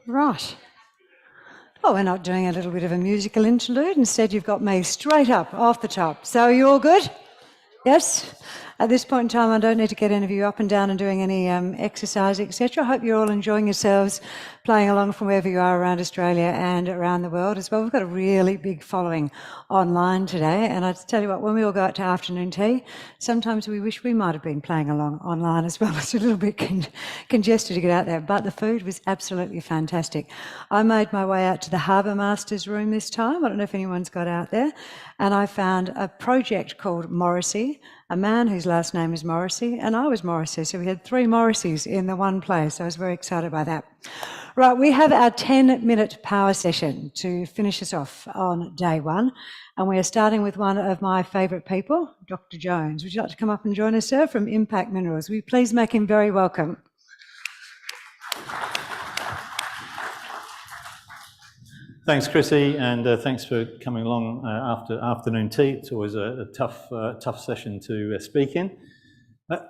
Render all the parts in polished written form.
Right. Well, we're not doing a little bit of a musical interlude. Instead, you've got me straight up off the top. So are you all good? Yes? At this point in time, I don't need to get any of you up and down and doing any exercise, etc. I hope you're all enjoying yourselves, playing along from wherever you are around Australia and around the world as well. We've got a really big following online today, and I tell you what, when we all go out to afternoon tea, sometimes we wish we might have been playing along online as well. It's a little bit congested to get out there, but the food was absolutely fantastic. I made my way out to the Harbour Masters room this time. I don't know if anyone's got out there, and I found a project called Morrissey, a man whose last name is Morrissey, and I was Morrissey, so we had 3 Morrisseys in the one place. I was very excited by that. Right, we have our 10-minute power session to finish us off on day 1, and we are starting with one of my favourite people, Dr. Jones. Would you like to come up and join us, sir, from Impact Minerals? Will you please make him very welcome? Thanks, Chrissy, and thanks for coming along after afternoon tea. It's always a tough session to speak in.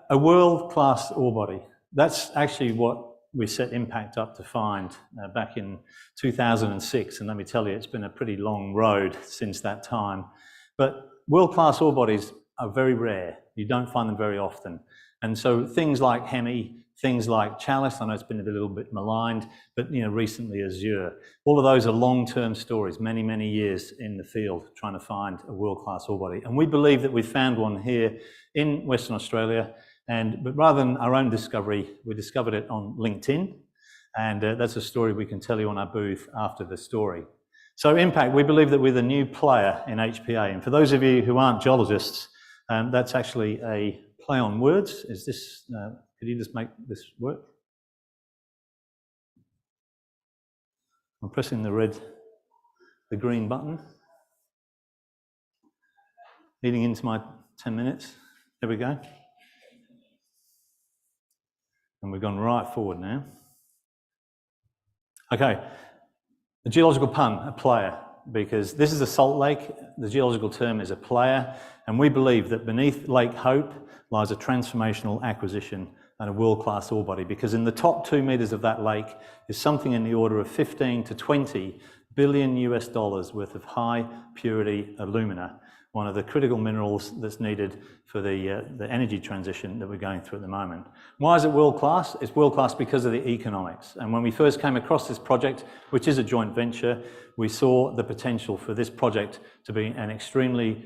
A world-class ore body. That's actually what we set Impact up to find back in 2006, and let me tell you, it's been a pretty long road since that time. But world-class ore bodies are very rare. You don't find them very often. And so things like Hemi, things like Chalice, I know it's been a little bit maligned, but recently Azure. All of those are long-term stories, many years in the field trying to find a world-class ore body. And we believe that we've found one here in Western Australia, but rather than our own discovery, we discovered it on LinkedIn, and that's a story we can tell you on our booth after the story. So Impact, we believe that we're the new player in HPA, and for those of you who aren't geologists, that's actually a play on words. Is this, could you just make this work? I'm pressing the green button. Leading into my 10 minutes. There we go. And we've gone right forward now. Okay, the geological pun, a player, because this is a salt lake. The geological term is a player, and we believe that beneath Lake Hope lies a transformational acquisition and a world-class ore body, because in the top 2 meters of that lake is something in the order of 15 to 20 billion US dollars worth of high purity alumina, one of the critical minerals that's needed for the energy transition that we're going through at the moment. Why is it world-class? It's world-class because of the economics. And when we first came across this project, which is a joint venture, we saw the potential for this project to be an extremely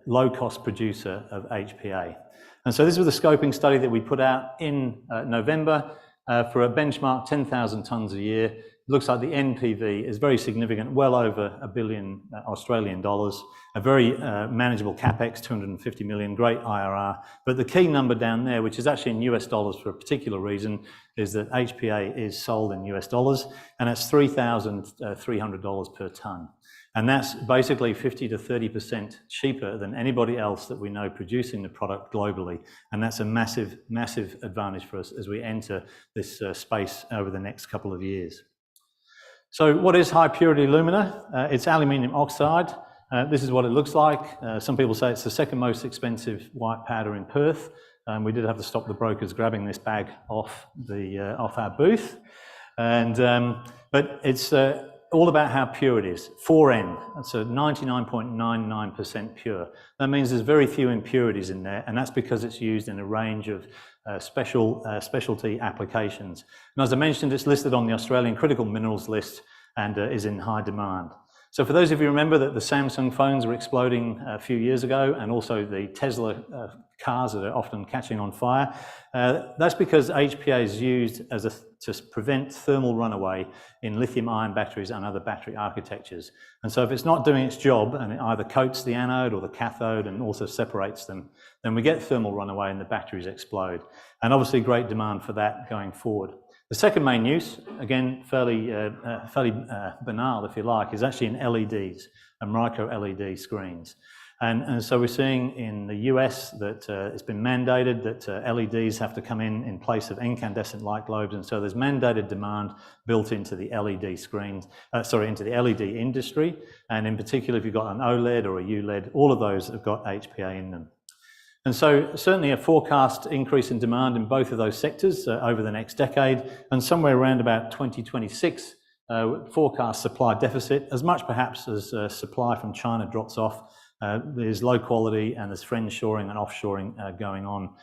low-cost producer of HPA. And so this was a scoping study that we put out in November for a benchmark 10,000 tonnes a year. It looks like the NPV is very significant, well over $1 billion Australian dollars, a very manageable capex, 250 million, great IRR. But the key number down there, which is actually in US dollars for a particular reason, is that HPA is sold in US dollars, and it's $3,300 per tonne. And that's basically 50 to 30% cheaper than anybody else that we know producing the product globally. And that's a massive advantage for us as we enter this space over the next couple of years. So what is high purity alumina? It's aluminium oxide. This is what it looks like. Some people say it's the second most expensive white powder in Perth. We did have to stop the brokers grabbing this bag off our booth. But it's all about how pure it is. 4N, that's a 99.99% pure. That means there's very few impurities in there, and that's because it's used in a range of specialty applications. And as I mentioned, it's listed on the Australian Critical Minerals list and is in high demand. So for those of you who remember that the Samsung phones were exploding a few years ago, and also the Tesla cars that are often catching on fire, that's because HPA is used to prevent thermal runaway in lithium-ion batteries and other battery architectures. And so if it's not doing its job, and it either coats the anode or the cathode and also separates them, then we get thermal runaway and the batteries explode. And obviously great demand for that going forward. The second main use, again, fairly banal, if you like, is actually in LEDs and micro LED screens. And so we're seeing in the US that it's been mandated that LEDs have to come in place of incandescent light globes, and so there's mandated demand built into the LED screens, into the LED industry, and in particular if you've got an OLED or a ULED, all of those have got HPA in them. And so certainly a forecast increase in demand in both of those sectors over the next decade, and somewhere around about 2026, forecast supply deficit, as much perhaps as supply from China drops off. There's low quality and there's friendshoring and offshoring going on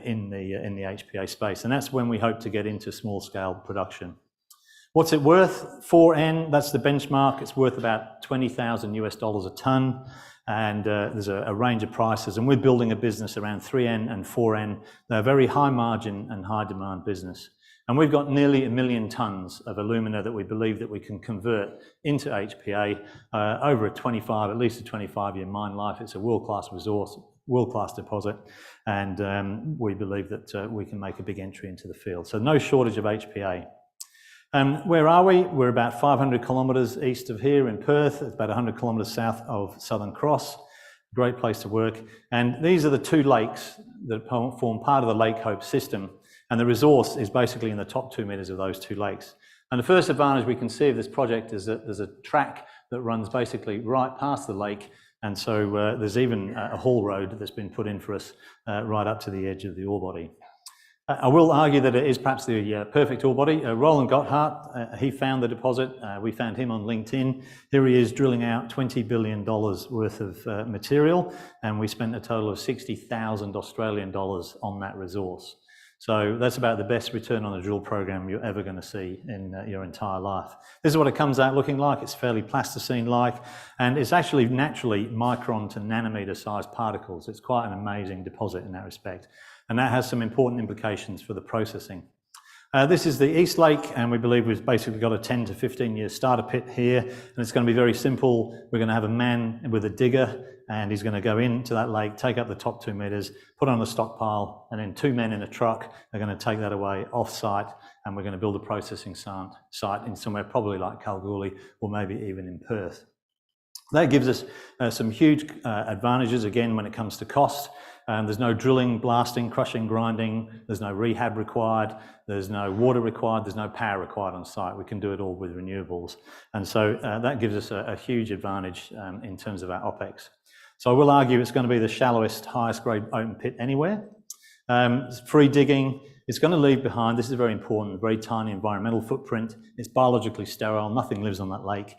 in the HPA space, and that's when we hope to get into small scale production. What's it worth? 4N, that's the benchmark. It's worth about $20,000 a ton, and there's a range of prices, and we're building a business around 3N and 4N. They're a very high margin and high demand business. And we've got nearly 1 million tonnes of alumina that we believe that we can convert into HPA over at least a 25-year mine life. It's a world-class resource, world-class deposit, and we believe that we can make a big entry into the field. So no shortage of HPA. Where are we? We're about 500 kilometres east of here in Perth. It's about 100 kilometres south of Southern Cross. Great place to work. And these are the two lakes that form part of the Lake Hope system. And the resource is basically in the top 2 metres of those two lakes. And the first advantage we can see of this project is that there's a track that runs basically right past the lake. And so there's even a haul road that's been put in for us right up to the edge of the ore body. I will argue that it is perhaps the perfect ore body. Roland Gotthard, he found the deposit. We found him on LinkedIn. Here he is drilling out $20 billion worth of material, and we spent a total of 60,000 Australian dollars on that resource. So that's about the best return on a drill program you're ever going to see in your entire life. This is what it comes out looking like. It's fairly plasticine-like, and it's actually naturally micron to nanometer sized particles. It's quite an amazing deposit in that respect. And that has some important implications for the processing. This is the East Lake, and we believe we've basically got a 10 to 15 year starter pit here, and it's going to be very simple. We're going to have a man with a digger, and he's going to go into that lake, take up the top 2 metres, put on a stockpile, and then 2 men in a truck are going to take that away off-site, and we're going to build a processing site in somewhere probably like Kalgoorlie or maybe even in Perth. That gives us some huge advantages, again, when it comes to cost. There's no drilling, blasting, crushing, grinding. There's no rehab required. There's no water required. There's no power required on site. We can do it all with renewables. And so that gives us a huge advantage in terms of our OPEX. So I will argue it's going to be the shallowest, highest grade open pit anywhere. Free digging. It's going to leave behind, this is very important, a very tiny environmental footprint. It's biologically sterile, nothing lives on that lake.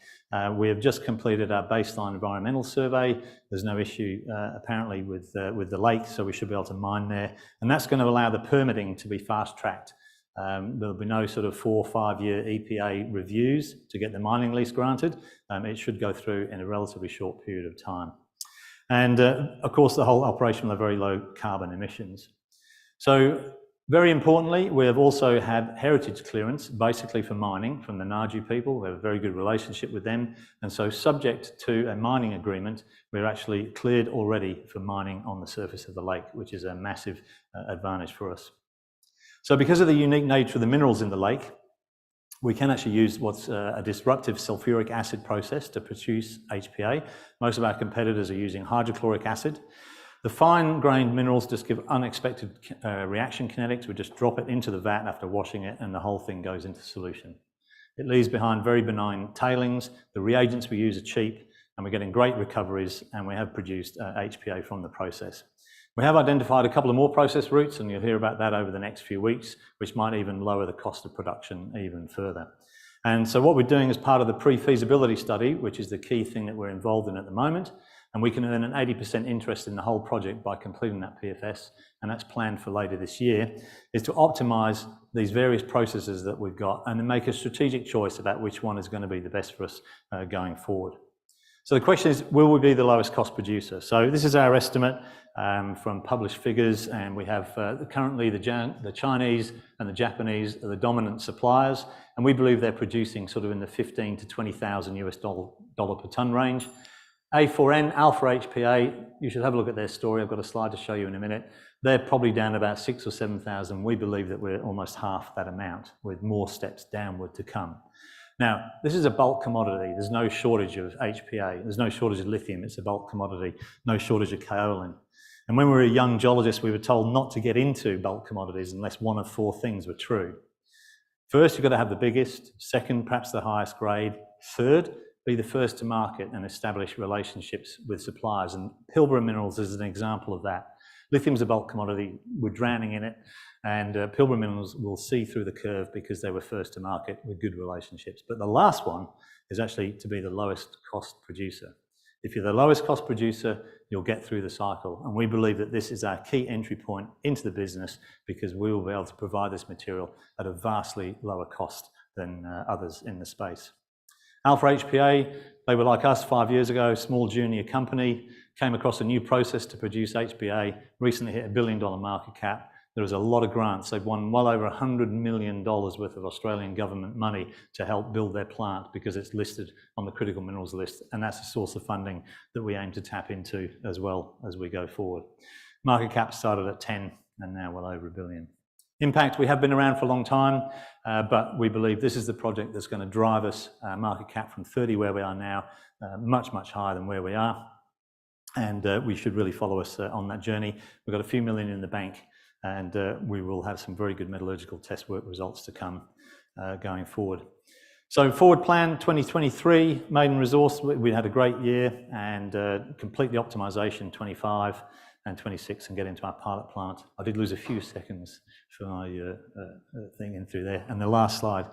We have just completed our baseline environmental survey. There's no issue apparently with the lake, so we should be able to mine there. And that's going to allow the permitting to be fast-tracked. There'll be no sort of 4 or 5 year EPA reviews to get the mining lease granted. It should go through in a relatively short period of time. And of course, the whole operation will have very low carbon emissions. So, very importantly, we have also had heritage clearance, basically for mining, from the Naju people. We have a very good relationship with them. And so subject to a mining agreement, we're actually cleared already for mining on the surface of the lake, which is a massive advantage for us. So because of the unique nature of the minerals in the lake, we can actually use what's a disruptive sulfuric acid process to produce HPA. Most of our competitors are using hydrochloric acid. The fine-grained minerals just give unexpected reaction kinetics. We just drop it into the vat after washing it, and the whole thing goes into solution. It leaves behind very benign tailings. The reagents we use are cheap, and we're getting great recoveries, and we have produced HPA from the process. We have identified a couple of more process routes, and you'll hear about that over the next few weeks, which might even lower the cost of production even further. And so what we're doing as part of the pre-feasibility study, which is the key thing that we're involved in at the moment, and we can earn an 80% interest in the whole project by completing that PFS, and that's planned for later this year, is to optimise these various processes that we've got and then make a strategic choice about which one is going to be the best for us going forward. So the question is, will we be the lowest cost producer? So this is our estimate from published figures, and we have currently the Chinese and the Japanese are the dominant suppliers, and we believe they're producing sort of in the $15,000 to $20,000 per tonne range. A4N, Alpha HPA, you should have a look at their story. I've got a slide to show you in a minute. They're probably down about 6,000 or 7,000. We believe that we're almost half that amount, with more steps downward to come. Now, this is a bulk commodity. There's no shortage of HPA. There's no shortage of lithium. It's a bulk commodity. No shortage of kaolin. And when we were young geologists, we were told not to get into bulk commodities unless one of 4 things were true. First, you've got to have the biggest. Second, perhaps the highest grade. Third, be the first to market and establish relationships with suppliers. And Pilbara Minerals is an example of that. Lithium's a bulk commodity, we're drowning in it, and Pilbara Minerals will see through the curve because they were first to market with good relationships. But the last one is actually to be the lowest cost producer. If you're the lowest cost producer, you'll get through the cycle. And we believe that this is our key entry point into the business because we will be able to provide this material at a vastly lower cost than others in the space. Alpha HPA, they were like us 5 years ago, small junior company, came across a new process to produce HPA, recently hit $1 billion market cap. There was a lot of grants. They've won well over $100 million worth of Australian government money to help build their plant because it's listed on the critical minerals list, and that's a source of funding that we aim to tap into as well as we go forward. Market cap started at 10 and now well over $1 billion. Impact, we have been around for a long time, but we believe this is the project that's going to drive us market cap from 30 where we are now, much, much higher than where we are. And we should really follow us on that journey. We've got a few million in the bank, and we will have some very good metallurgical test work results to come going forward. So forward plan 2023, maiden resource, we had a great year, and complete the optimization 25 and 26 and get into our pilot plant. I did lose a few seconds for my thing in through there. And the last slide,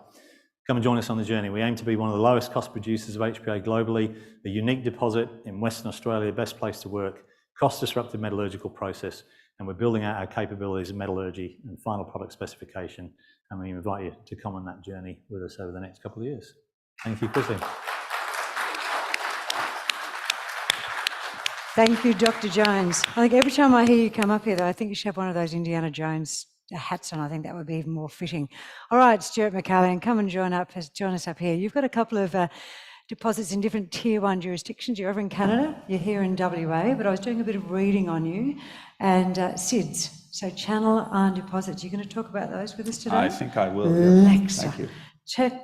come and join us on the journey. We aim to be one of the lowest cost producers of HPA globally, a unique deposit in Western Australia, best place to work, cost disruptive metallurgical process, and we're building out our capabilities in metallurgy and final product specification, and we invite you to come on that journey with us over the next couple of years. Thank you, Christine. Thank you, Dr. Jones. I think every time I hear you come up here, though, I think you should have one of those Indiana Jones hats on. I think that would be even more fitting. All right, Stewart McCallion, come and join us up here. You've got a couple of deposits in different tier 1 jurisdictions. You're over in Canada, you're here in WA, but I was doing a bit of reading on you, and SIDS, so Channel Iron deposits. You're going to talk about those with us today? I think I will. Yeah. Thank you.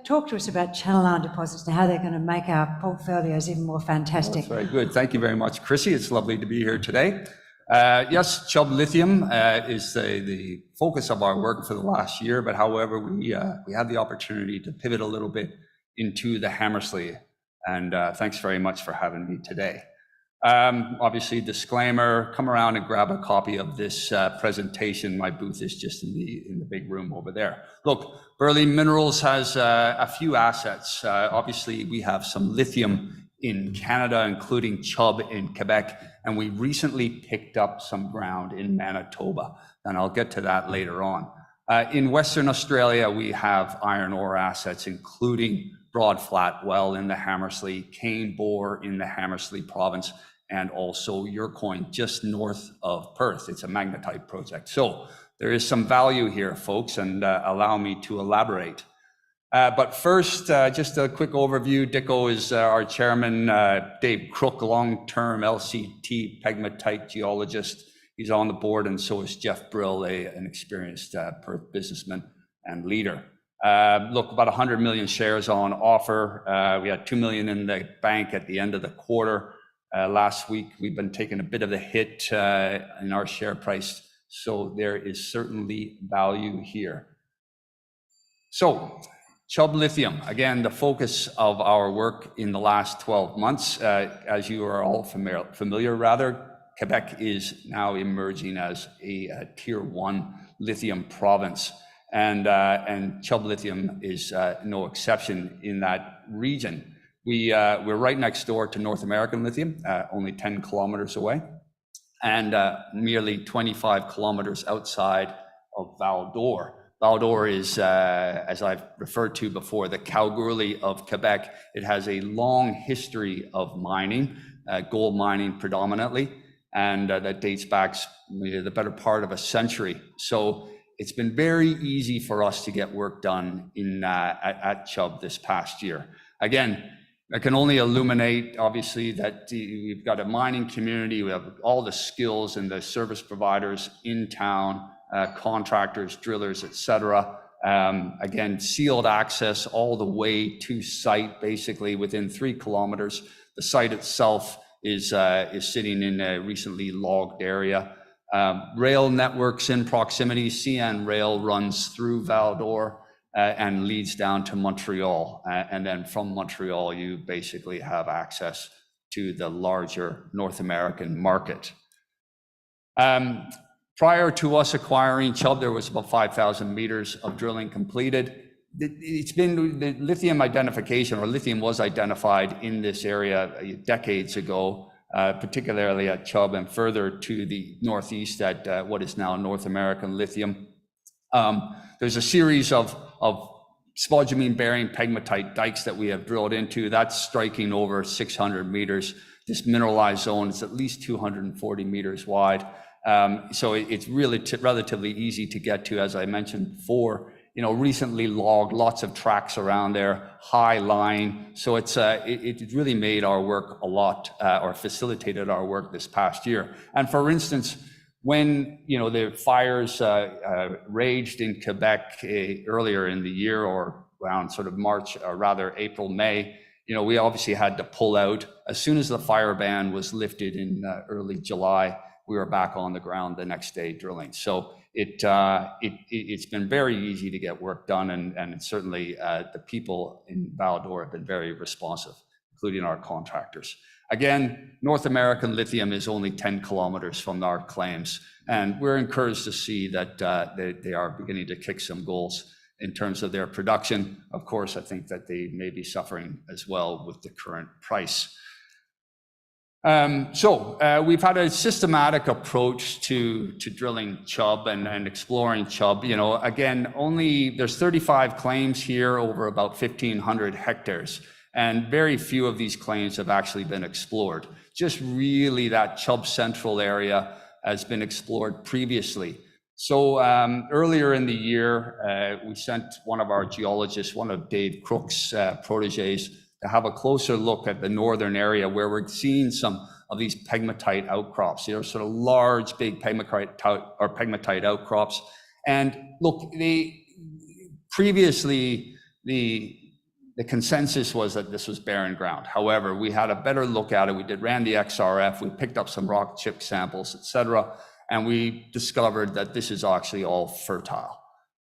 Talk to us about Channel Iron deposits and how they're going to make our portfolios even more fantastic. That's very good. Thank you very much, Chrissy. It's lovely to be here today. Yes, Chubb Lithium is the focus of our work for the last year, but however, we had the opportunity to pivot a little bit into the Hamersley, and thanks very much for having me today. Obviously, disclaimer, come around and grab a copy of this presentation. My booth is just in the big room over there. Look, Burley Minerals has a few assets. Obviously, we have some lithium in Canada, including Chubb in Quebec, and we recently picked up some ground in Manitoba, and I'll get to that later on. In Western Australia, we have iron ore assets, including Broad Flat Well in the Hamersley, Cane Bore in the Hamersley province, and also Yurcoin just north of Perth. It's a magnetite project. So there is some value here, folks, and allow me to elaborate. But first, just a quick overview. Dicko is our chairman, Dave Crook, long-term LCT pegmatite geologist. He's on the board, and so is Jeff Brill, an experienced Perth businessman and leader. Look, about 100 million shares on offer. We had 2 million in the bank at the end of the quarter. Last week, we've been taking a bit of a hit in our share price, so there is certainly value here. So, Chubb Lithium, again, the focus of our work in the last 12 months, as you are all familiar, Quebec is now emerging as a tier 1 lithium province, and Chubb Lithium is no exception in that region. We're right next door to North American Lithium, only 10 kilometers away, and merely 25 kilometers outside of Val-d'Or. Val-d'Or is, as I've referred to before, the Kalgoorlie of Quebec. It has a long history of mining, gold mining predominantly, and that dates back the better part of a century. So it's been very easy for us to get work done at Chubb this past year. Again, I can only illuminate, obviously, that we've got a mining community. We have all the skills and the service providers in town, contractors, drillers, etc. Again, sealed access all the way to site, basically within 3 kilometers. The site itself is sitting in a recently logged area. Rail networks in proximity. CN Rail runs through Val-d'Or and leads down to Montreal. And then from Montreal, you basically have access to the larger North American market. Prior to us acquiring Chubb, there was about 5,000 meters of drilling completed. It's been the lithium identification, or lithium was identified in this area decades ago, particularly at Chubb and further to the northeast at what is now North American Lithium. There's a series of spodumene bearing pegmatite dikes that we have drilled into. That's striking over 600 meters. This mineralized zone is at least 240 meters wide. So it's really relatively easy to get to, as I mentioned before. Recently logged lots of tracks around there, high line. So it really made our work a lot, or facilitated our work this past year. And for instance, when the fires raged in Quebec earlier in the year, or around sort of March, or rather April, May, we obviously had to pull out. As soon as the fire ban was lifted in early July, we were back on the ground the next day drilling. So it's been very easy to get work done, and certainly the people in Val-d'Or have been very responsive, including our contractors. Again, North American Lithium is only 10 kilometers from our claims, and we're encouraged to see that they are beginning to kick some goals in terms of their production. Of course, I think that they may be suffering as well with the current price. We've had a systematic approach to drilling Chubb and exploring Chubb. Again, there's 35 claims here over about 1,500 hectares, and very few of these claims have actually been explored. Just really that Chubb Central area has been explored previously. So earlier in the year, we sent one of our geologists, one of Dave Crook's proteges, to have a closer look at the northern area where we're seeing some of these pegmatite outcrops. Sort of large, big pegmatite outcrops. And look, previously the consensus was that this was barren ground. However, we had a better look at it. We ran the XRF, we picked up some rock chip samples, etc., and we discovered that this is actually all fertile.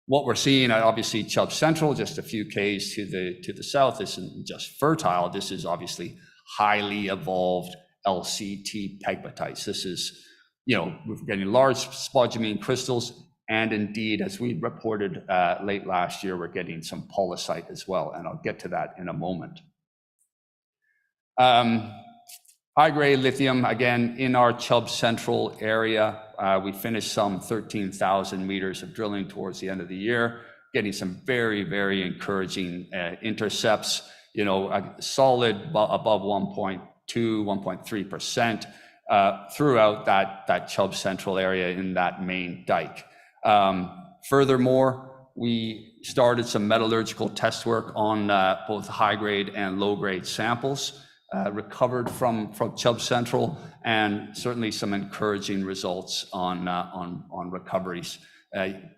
What we're seeing at obviously Chubb Central, just a few Ks to the south, isn't just fertile. This is obviously highly evolved LCT pegmatites. This is, we're getting large spodumene crystals, and indeed, as we reported late last year, we're getting some polysite as well, and I'll get to that in a moment. High-grade lithium, again, in our Chubb Central area. We finished some 13,000 meters of drilling towards the end of the year, getting some very, very encouraging intercepts, a solid above 1.2, 1.3% throughout that Chubb Central area in that main dike. Furthermore, we started some metallurgical test work on both high-grade and low-grade samples recovered from Chubb Central, and certainly some encouraging results on recoveries,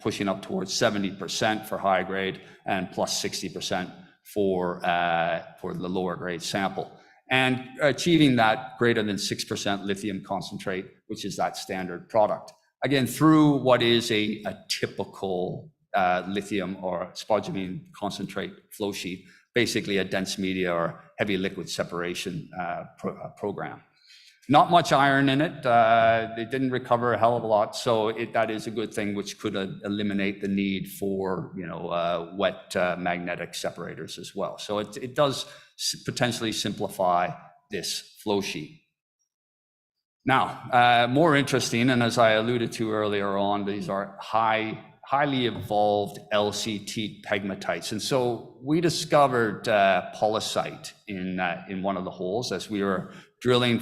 pushing up towards 70% for high grade and plus 60% for the lower grade sample, and achieving that greater than 6% lithium concentrate, which is that standard product. Again, through what is a typical lithium or spodumene concentrate flow sheet, basically a dense media or heavy liquid separation program. Not much iron in it. It didn't recover a hell of a lot, so that is a good thing, which could eliminate the need for wet magnetic separators as well. So it does potentially simplify this flow sheet. Now, more interesting, and as I alluded to earlier on, these are highly evolved LCT pegmatites. And so we discovered polysite in one of the holes as we were drilling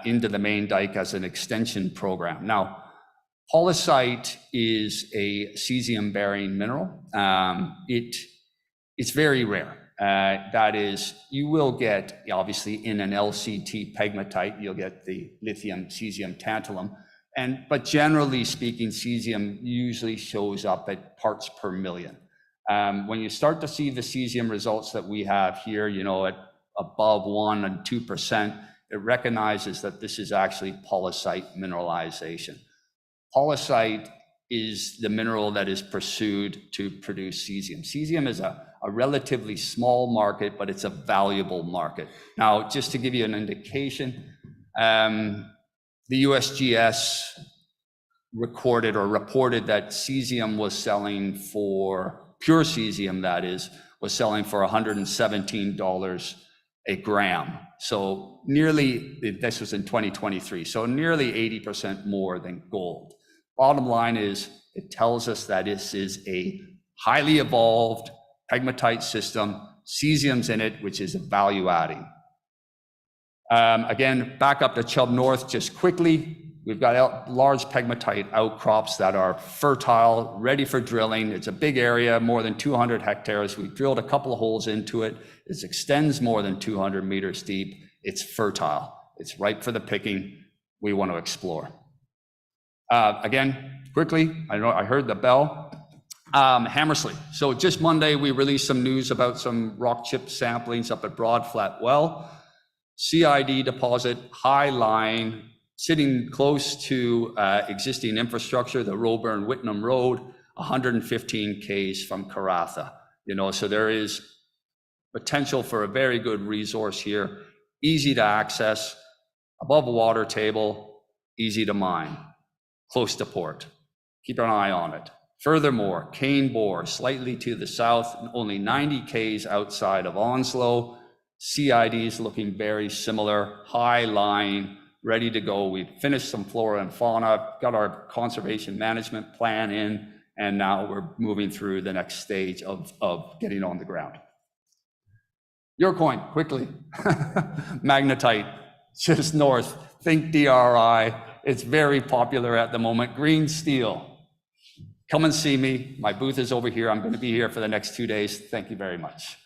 into the main dike as an extension program. Now, polysite is a cesium-bearing mineral. It's very rare. That is, you will get, obviously, in an LCT pegmatite, you'll get the lithium, cesium, tantalum. But generally speaking, cesium usually shows up at parts per million. When you start to see the cesium results that we have here, at above 1 and 2%, it recognizes that this is actually polysite mineralization. Polysite is the mineral that is pursued to produce cesium. Cesium is a relatively small market, but it's a valuable market. Now, just to give you an indication, the USGS recorded or reported that cesium was selling for, pure cesium that is, was selling for $117 a gram. So nearly, this was in 2023, so nearly 80% more than gold. Bottom line is, it tells us that this is a highly evolved pegmatite system, cesium's in it, which is value adding. Again, back up to Chubb North just quickly. We've got large pegmatite outcrops that are fertile, ready for drilling. It's a big area, more than 200 hectares. We've drilled a couple of holes into it. It extends more than 200 meters deep. It's fertile. It's ripe for the picking. We want to explore. Again, quickly, I heard the bell. Hammersley. So just Monday, we released some news about some rock chip samplings up at Broad Flat Well. CID deposit, high line, sitting close to existing infrastructure, the Roburn-Whitnam Road, 115 Ks from Karatha. So there is potential for a very good resource here, easy to access, above water table, easy to mine, close to port. Keep an eye on it. Furthermore, Cane Bore, slightly to the south, only 90 Ks outside of Onslow. CIDs looking very similar, high line, ready to go. We've finished some flora and fauna, got our conservation management plan in, and now we're moving through the next stage of getting on the ground. Your coin, quickly. Magnetite, just north. Think DRI. It's very popular at the moment. Green steel. Come and see me. My booth is over here. I'm going to be here for the next 2 days. Thank you very much.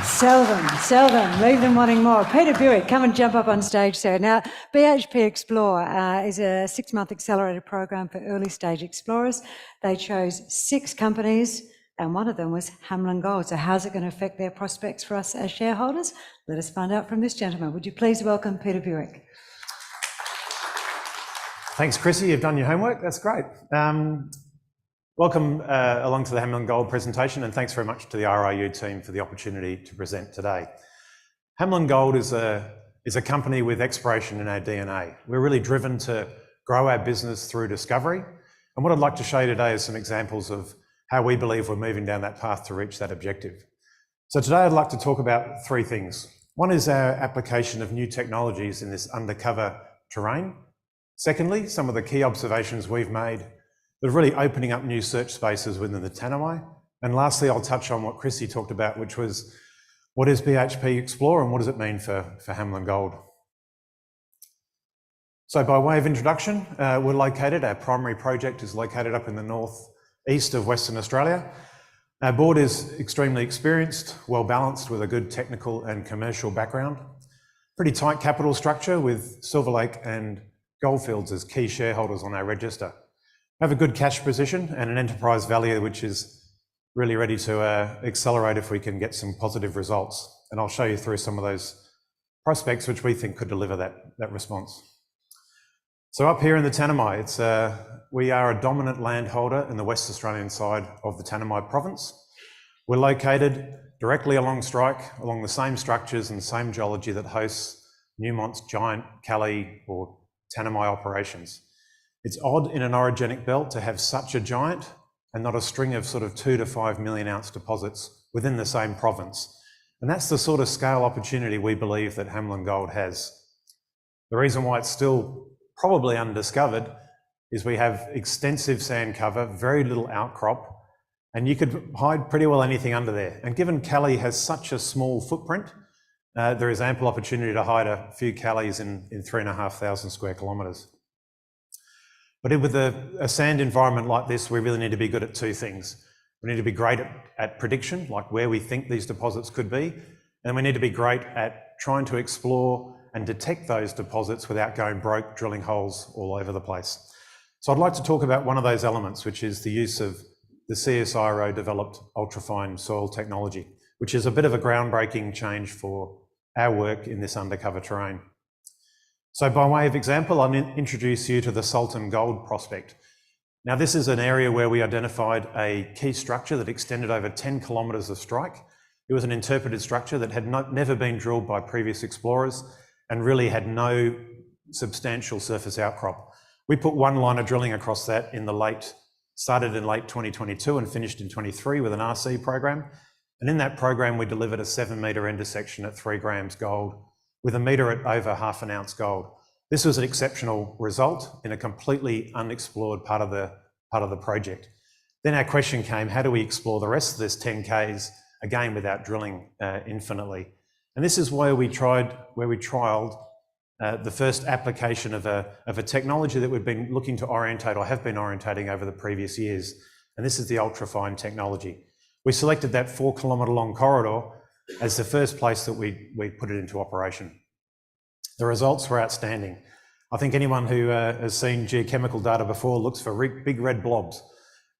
Sell them, leave them wanting more. Peter Bewick, come and jump up on stage, sir. Now, BHP Explore is a 6-month accelerated program for early stage explorers. They chose 6 companies, and one of them was Hamelin Gold. So how's it going to affect their prospects for us as shareholders? Let us find out from this gentleman. Would you please welcome Peter Bewick? Thanks, Chrissy. You've done your homework. That's great. Welcome along to the Hamelin Gold presentation, and thanks very much to the RIU team for the opportunity to present today. Hamelin Gold is a company with exploration in our DNA. We're really driven to grow our business through discovery, and what I'd like to show you today is some examples of how we believe we're moving down that path to reach that objective. So today I'd like to talk about 3 things. One is our application of new technologies in this undercover terrain. Secondly, some of the key observations we've made that are really opening up new search spaces within the Tanami. And lastly, I'll touch on what Chrissy talked about, which was what is BHP Explore and what does it mean for Hamelin Gold? So by way of introduction, our primary project is located up in the northeast of Western Australia. Our board is extremely experienced, well balanced with a good technical and commercial background. Pretty tight capital structure with Silver Lake and Goldfields as key shareholders on our register. We have a good cash position and an enterprise value which is really ready to accelerate if we can get some positive results. And I'll show you through some of those prospects which we think could deliver that response. So up here in the Tanami, we are a dominant landholder in the West Australian side of the Tanami province. We're located directly along strike, along the same structures and same geology that hosts Newmont's giant Callie or Tanami operations. It's odd in an orogenic belt to have such a giant and not a string of sort of 2 to 5 million ounce deposits within the same province. And that's the sort of scale opportunity we believe that Hamelin Gold has. The reason why it's still probably undiscovered is we have extensive sand cover, very little outcrop, and you could hide pretty well anything under there. And given Callie has such a small footprint, there is ample opportunity to hide a few Callies in 3,500 square kilometres. But with a sand environment like this, we really need to be good at 2 things. We need to be great at prediction, like where we think these deposits could be, and we need to be great at trying to explore and detect those deposits without going broke, drilling holes all over the place. So I'd like to talk about one of those elements, which is the use of the CSIRO developed ultrafine soil technology, which is a bit of a groundbreaking change for our work in this undercover terrain. So by way of example, I'll introduce you to the Sultan Gold prospect. Now this is an area where we identified a key structure that extended over 10 kilometres of strike. It was an interpreted structure that had never been drilled by previous explorers, and really had no substantial surface outcrop. We put one line of drilling across that started in late 2022 and finished in 23 with an RC program. And in that program, we delivered a 7-metre intersection at 3 grams gold with a metre at over half an ounce gold. This was an exceptional result in a completely unexplored part of the project. Then our question came, how do we explore the rest of this 10 Ks again without drilling infinitely? And this is where we trialled the first application of a technology that we've been looking to orientate, or have been orientating over the previous years. And this is the ultrafine technology. We selected that 4-kilometre long corridor as the first place that we put it into operation. The results were outstanding. I think anyone who has seen geochemical data before looks for big red blobs.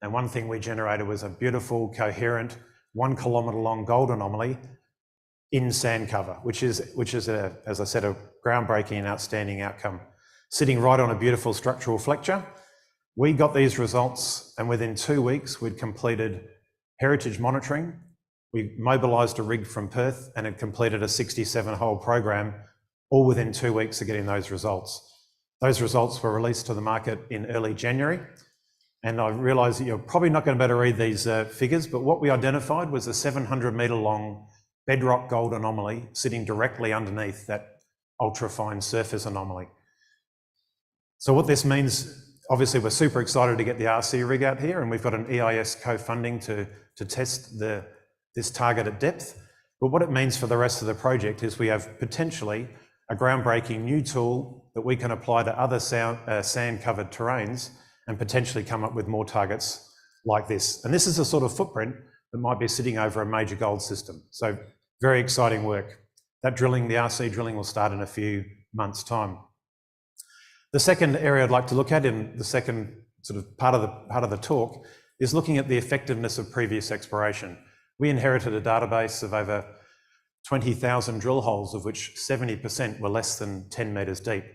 And one thing we generated was a beautiful, coherent, 1-kilometre long gold anomaly in sand cover, which is as I said, a groundbreaking and outstanding outcome. Sitting right on a beautiful structural flexure. We got these results, and within 2 weeks, we'd completed heritage monitoring. We mobilised a rig from Perth and had completed a 67-hole program, all within 2 weeks of getting those results. Those results were released to the market in early January. And I realise that you're probably not going to be able to read these figures, but what we identified was a 700-metre long bedrock gold anomaly sitting directly underneath that ultrafine surface anomaly. So what this means, obviously we're super excited to get the RC rig out here, and we've got an EIS co-funding to test this target at depth. But what it means for the rest of the project is we have potentially a groundbreaking new tool that we can apply to other sand-covered terrains and potentially come up with more targets like this. And this is a sort of footprint that might be sitting over a major gold system. So very exciting work. That drilling, the RC drilling, will start in a few months' time. The second area I'd like to look at in the second sort of part of the talk is looking at the effectiveness of previous exploration. We inherited a database of over 20,000 drill holes, of which 70% were less than 10 metres deep.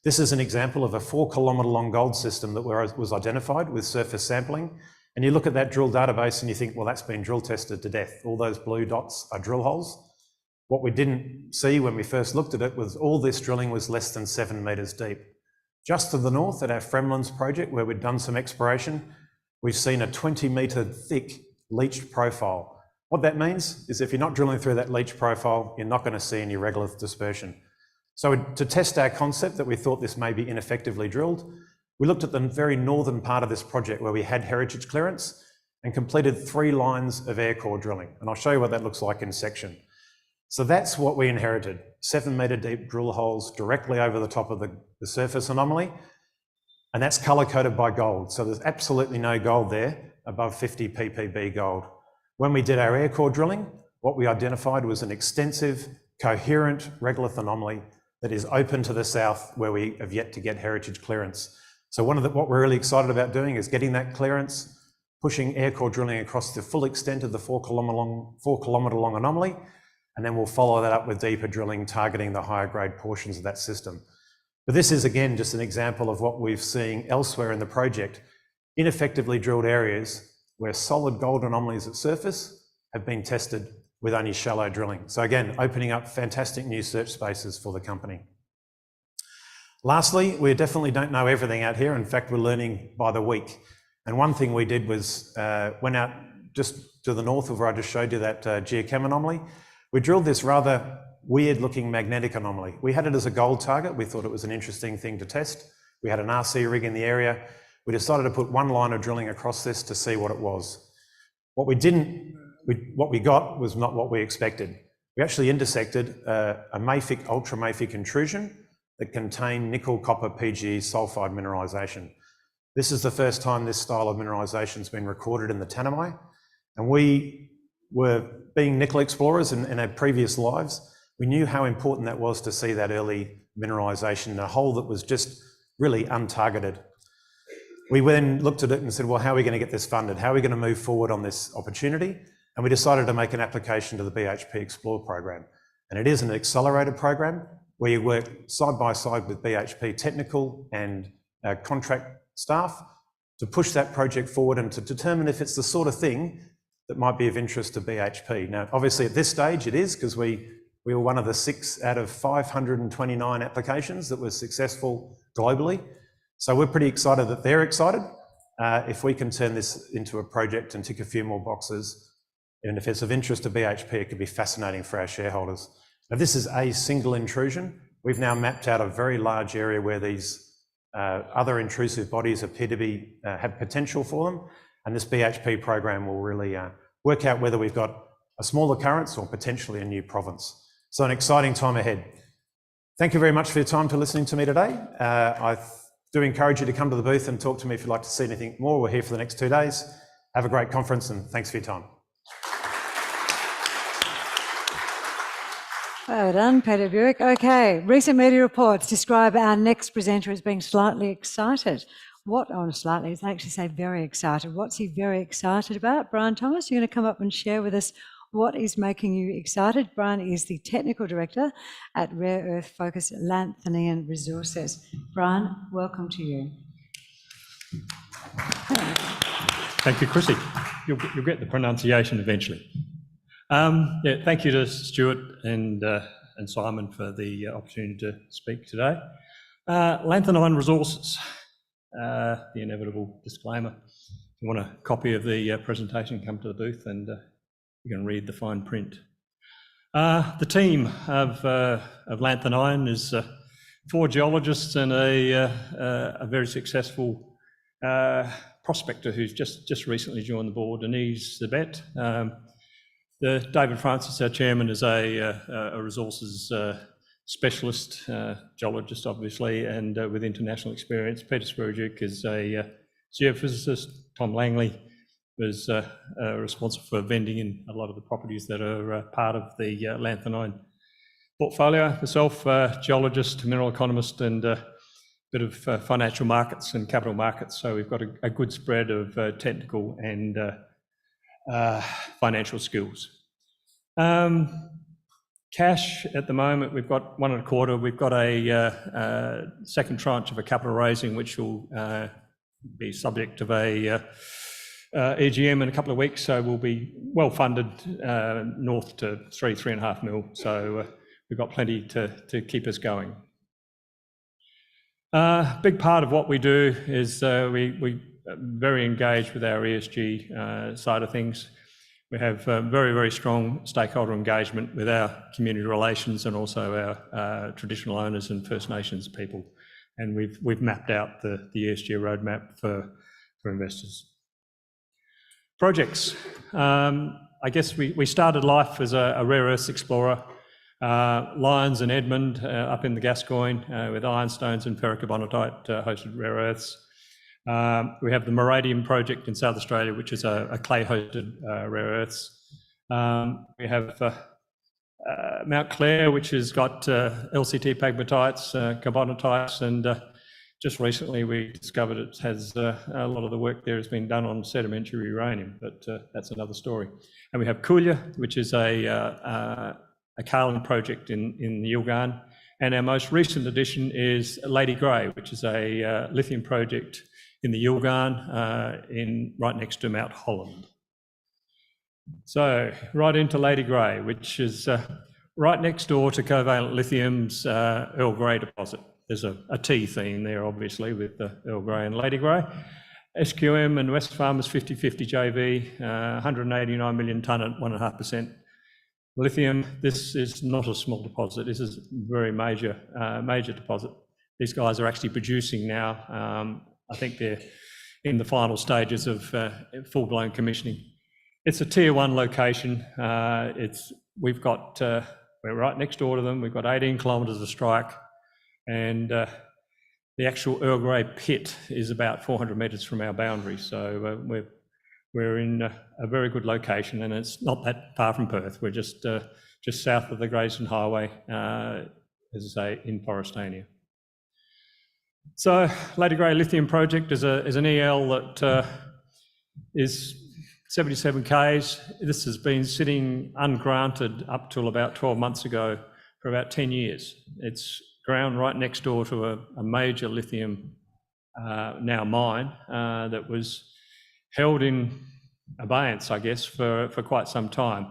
This is an example of a 4-kilometre long gold system that was identified with surface sampling. And you look at that drill database and you think, well, that's been drill tested to death. All those blue dots are drill holes. What we didn't see when we first looked at it was all this drilling was less than 7 metres deep. Just to the north at our Fremlands project, where we'd done some exploration, we've seen a 20-metre thick leached profile. What that means is if you're not drilling through that leach profile, you're not going to see any regolith dispersion. So to test our concept that we thought this may be ineffectively drilled, we looked at the very northern part of this project where we had heritage clearance and completed 3 lines of air core drilling. And I'll show you what that looks like in section. So that's what we inherited, 7-metre deep drill holes directly over the top of the surface anomaly. And that's colour-coded by gold. So there's absolutely no gold there above 50 ppb gold. When we did our air core drilling, what we identified was an extensive, coherent regolith anomaly that is open to the south, where we have yet to get heritage clearance. So what we're really excited about doing is getting that clearance, pushing air core drilling across the full extent of the 4-kilometre long anomaly, and then we'll follow that up with deeper drilling, targeting the higher grade portions of that system. But this is again just an example of what we've seen elsewhere in the project, ineffectively drilled areas where solid gold anomalies at surface have been tested with only shallow drilling. So again, opening up fantastic new search spaces for the company. Lastly, we definitely don't know everything out here. In fact, we're learning by the week. And one thing we did was went out just to the north of where I just showed you that geochem anomaly. We drilled this rather weird looking magnetic anomaly. We had it as a gold target. We thought it was an interesting thing to test. We had an RC rig in the area. We decided to put one line of drilling across this to see what it was. What we got was not what we expected. We actually intersected a mafic, ultramafic intrusion that contained nickel copper PGE sulfide mineralisation. This is the first time this style of mineralisation has been recorded in the Tanami, and we were being nickel explorers in our previous lives. We knew how important that was to see that early mineralisation in a hole that was just really untargeted. We then looked at it and said, well, how are we going to get this funded? How are we going to move forward on this opportunity? And we decided to make an application to the BHP Explore program. And it is an accelerated program where you work side by side with BHP technical and contract staff to push that project forward and to determine if it's the sort of thing that might be of interest to BHP. Now, obviously at this stage it is, because we We were one of the 6 out of 529 applications that was successful globally. So we're pretty excited that they're excited. If we can turn this into a project and tick a few more boxes, and if it's of interest to BHP, it could be fascinating for our shareholders. Now, this is a single intrusion. We've now mapped out a very large area where these other intrusive bodies appear to be have potential for them, and this BHP program will really work out whether we've got a small occurrence or potentially a new province. So an exciting time ahead. Thank you very much for your time for listening to me today. I do encourage you to come to the booth and talk to me if you'd like to see anything more. We're here for the next 2 days. Have a great conference and thanks for your time. Well done, Peter Bewick. Okay, recent media reports describe our next presenter as being slightly excited. What, slightly, they actually say very excited. What's he very excited about? Brian Thomas, you're going to come up and share with us what is making you excited. Brian is the Technical Director at Rare Earth Focus Lanthanein Resources. Brian, welcome to you. Thank you, Chrissy. You'll get the pronunciation eventually. Yeah, thank you to Stewart and Simon for the opportunity to speak today. Lanthanein Resources, the inevitable disclaimer. If you want a copy of the presentation, come to the booth and you can read the fine print. The team of Lanthanein is 4 geologists and a very successful prospector who's just recently joined the board, and he's the vet. David Francis, our chairman, is a resources specialist, geologist, obviously, and with international experience. Peter Spirijuk is a geophysicist. Tom Langley was responsible for vending in a lot of the properties that are part of the Lanthanein portfolio. Myself, geologist, mineral economist, and a bit of financial markets and capital markets. So we've got a good spread of technical and financial skills. Cash at the moment, we've got 1.25. We've got a second tranche of a capital raising, which will be subject of a EGM in a couple of weeks. So we'll be well funded north to 3.5 mil. So we've got plenty to keep us going. Big part of what we do is we very engaged with our ESG side of things. We have very, very strong stakeholder engagement with our community relations and also our traditional owners and First Nations people. And we've mapped out the ESG roadmap for investors. Projects. I guess we started life as a rare earths explorer. Lyons and Edmund up in the Gascoyne with ironstones and ferrocarbonatite hosted rare earths. We have the Moradium project in South Australia, which is a clay-hosted rare earths. We have Mount Clare, which has got LCT pegmatites, carbonatites, and just recently we discovered it has a lot of the work there has been done on sedimentary uranium, but that's another story. And we have Kulia, which is a kaolin project in the Yilgarn. And our most recent addition is Lady Grey, which is a lithium project in the Yilgarn, right next to Mount Holland. So right into Lady Grey, which is right next door to Covalent Lithium's Earl Grey deposit. There's a T theme there, obviously, with the Earl Grey and Lady Grey. SQM and Wesfarmers 50-50 JV, 189 million tonne at 1.5%. Lithium, this is not a small deposit. This is a very major deposit. These guys are actually producing now. I think they're in the final stages of full-blown commissioning. It's a tier 1 location. We're right next door to them. We've got 18 kilometres of strike, and the actual Earl Grey pit is about 400 metres from our boundary. So we're in a very good location, and it's not that far from Perth. We're just south of the Greyston Highway, as I say, in Forestania. So Lady Grey Lithium Project is an EL that is 77 Ks. This has been sitting ungranted up till about 12 months ago for about 10 years. It's ground right next door to a major lithium now mine that was held in abeyance, I guess, for quite some time.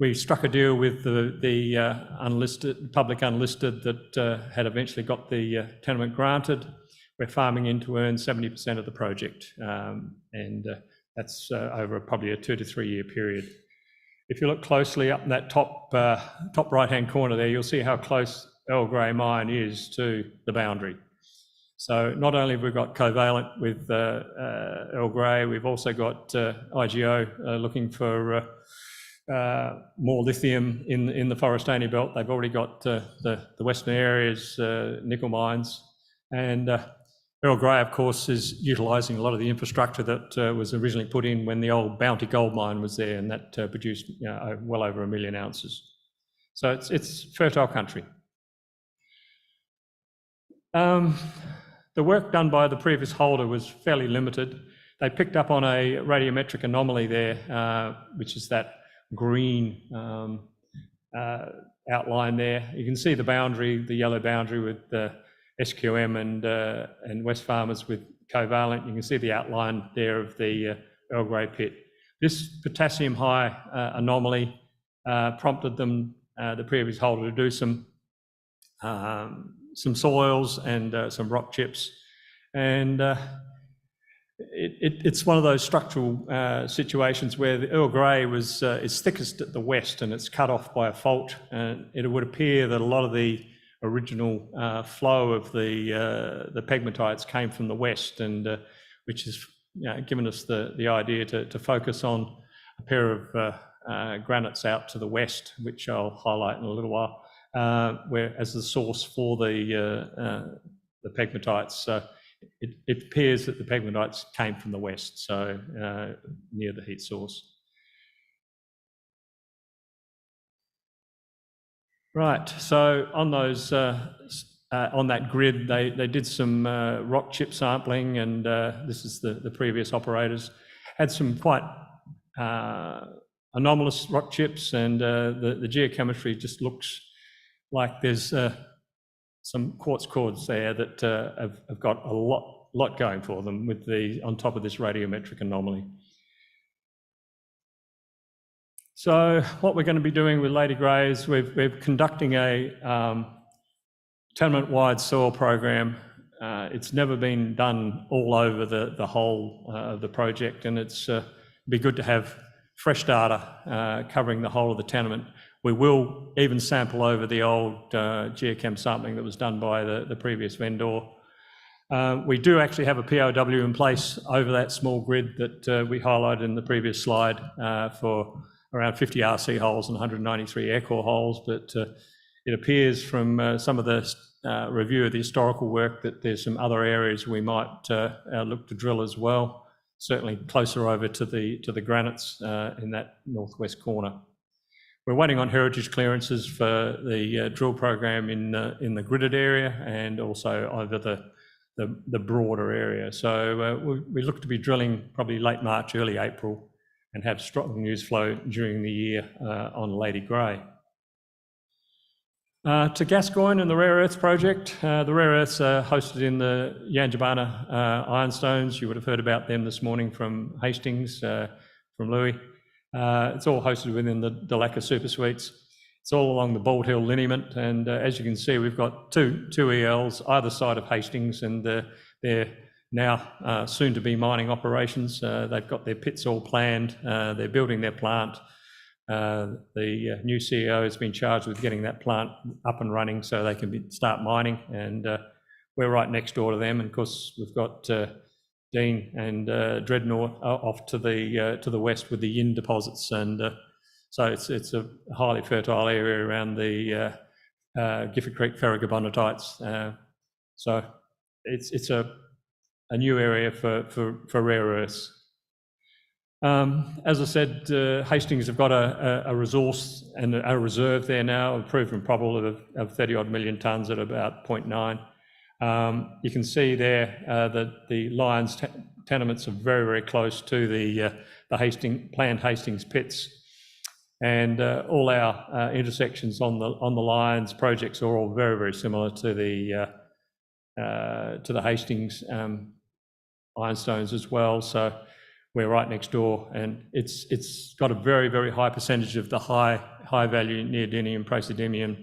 We struck a deal with the unlisted, public unlisted that had eventually got the tenement granted. We're farming in to earn 70% of the project, and that's over probably a 2 to 3 year period. If you look closely up in that top right-hand corner there, you'll see how close Earl Grey mine is to the boundary. So not only have we got covalent with Earl Grey, we've also got IGO looking for more lithium in the Forestania belt. They've already got the western areas nickel mines, and Earl Grey, of course, is utilising a lot of the infrastructure that was originally put in when the old Bounty gold mine was there, and that produced well over 1 million ounces. So it's fertile country. The work done by the previous holder was fairly limited. They picked up on a radiometric anomaly there, which is that green outline there. You can see the boundary, the yellow boundary with the SQM and Wesfarmers with covalent. You can see the outline there of the Earl Grey pit. This potassium high anomaly prompted them, the previous holder, to do some soils and some rock chips, and it's one of those structural situations where the Earl Grey is thickest at the west, and it's cut off by a fault, and it would appear that a lot of the original flow of the pegmatites came from the west, and which has given us the idea to focus on a pair of granites out to the west, which I'll highlight in a little while, where as the source for the pegmatites. So it appears that the pegmatites came from the west, so near the heat source. Right, so on those on that grid, they did some rock chip sampling, and this is the previous operators had some quite anomalous rock chips, and the geochemistry just looks like there's some quartz cores there that have got a lot going for them with on top of this radiometric anomaly. So what we're going to be doing with Lady Grey is we're conducting a tenement-wide soil program. It's never been done all over the whole of the project, and it's be good to have fresh data covering the whole of the tenement. We will even sample over the old geochem sampling that was done by the previous vendor. We do actually have a POW in place over that small grid that we highlighted in the previous slide for around 50 RC holes and 193 air core holes, but it appears from some of the review of the historical work that there's some other areas we might look to drill as well, certainly closer over to the granites in that northwest corner. We're waiting on heritage clearances for the drill program in the gridded area and also over the broader area. So we look to be drilling probably late March, early April, and have strong news flow during the year on Lady Grey. To Gascoyne and the rare earths project, the rare earths are hosted in the Yangibana ironstones. You would have heard about them this morning from Hastings, from Louis. It's all hosted within the Dalaka Super Suites. It's all along the Bald Hill lineament, and as you can see, we've got two ELs either side of Hastings, and they're now soon to be mining operations. They've got their pits all planned. They're building their plant. The new CEO has been charged with getting that plant up and running so they can start mining, and we're right next door to them. And of course, we've got Dean and Dreadnought off to the west with the Yin deposits, and so it's a highly fertile area around the Gifford Creek ferrocarbonatites. So it's a new area for rare earths. As I said, Hastings have got a resource and a reserve there now, a proven probable of 30 odd million tonnes at about 0.9. You can see there that the Lions tenements are very close to the planned Hastings pits, and all our intersections on the Lions projects are all very similar to the Hastings ironstones as well. So we're right next door, and it's got a very, very high percentage of the high value neodymium, praseodymium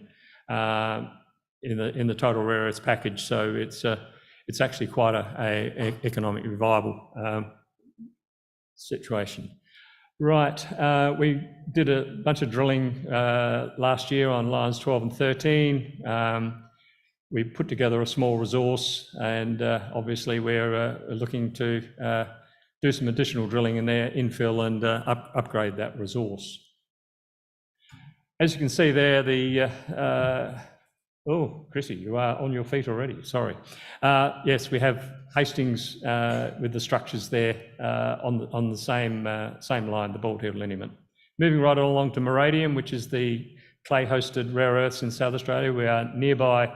in the total rare earths package. So it's actually quite a economically viable situation. Right, we did a bunch of drilling last year on lines 12 and 13. We put together a small resource, and obviously we're looking to do some additional drilling in there, infill and upgrade that resource. As you can see there, oh, Chrissy, you are on your feet already, sorry. Yes, we have Hastings with the structures there on the same line, the bald hill lineament. Moving right along to Moradium, which is the clay-hosted rare earths in South Australia. We are nearby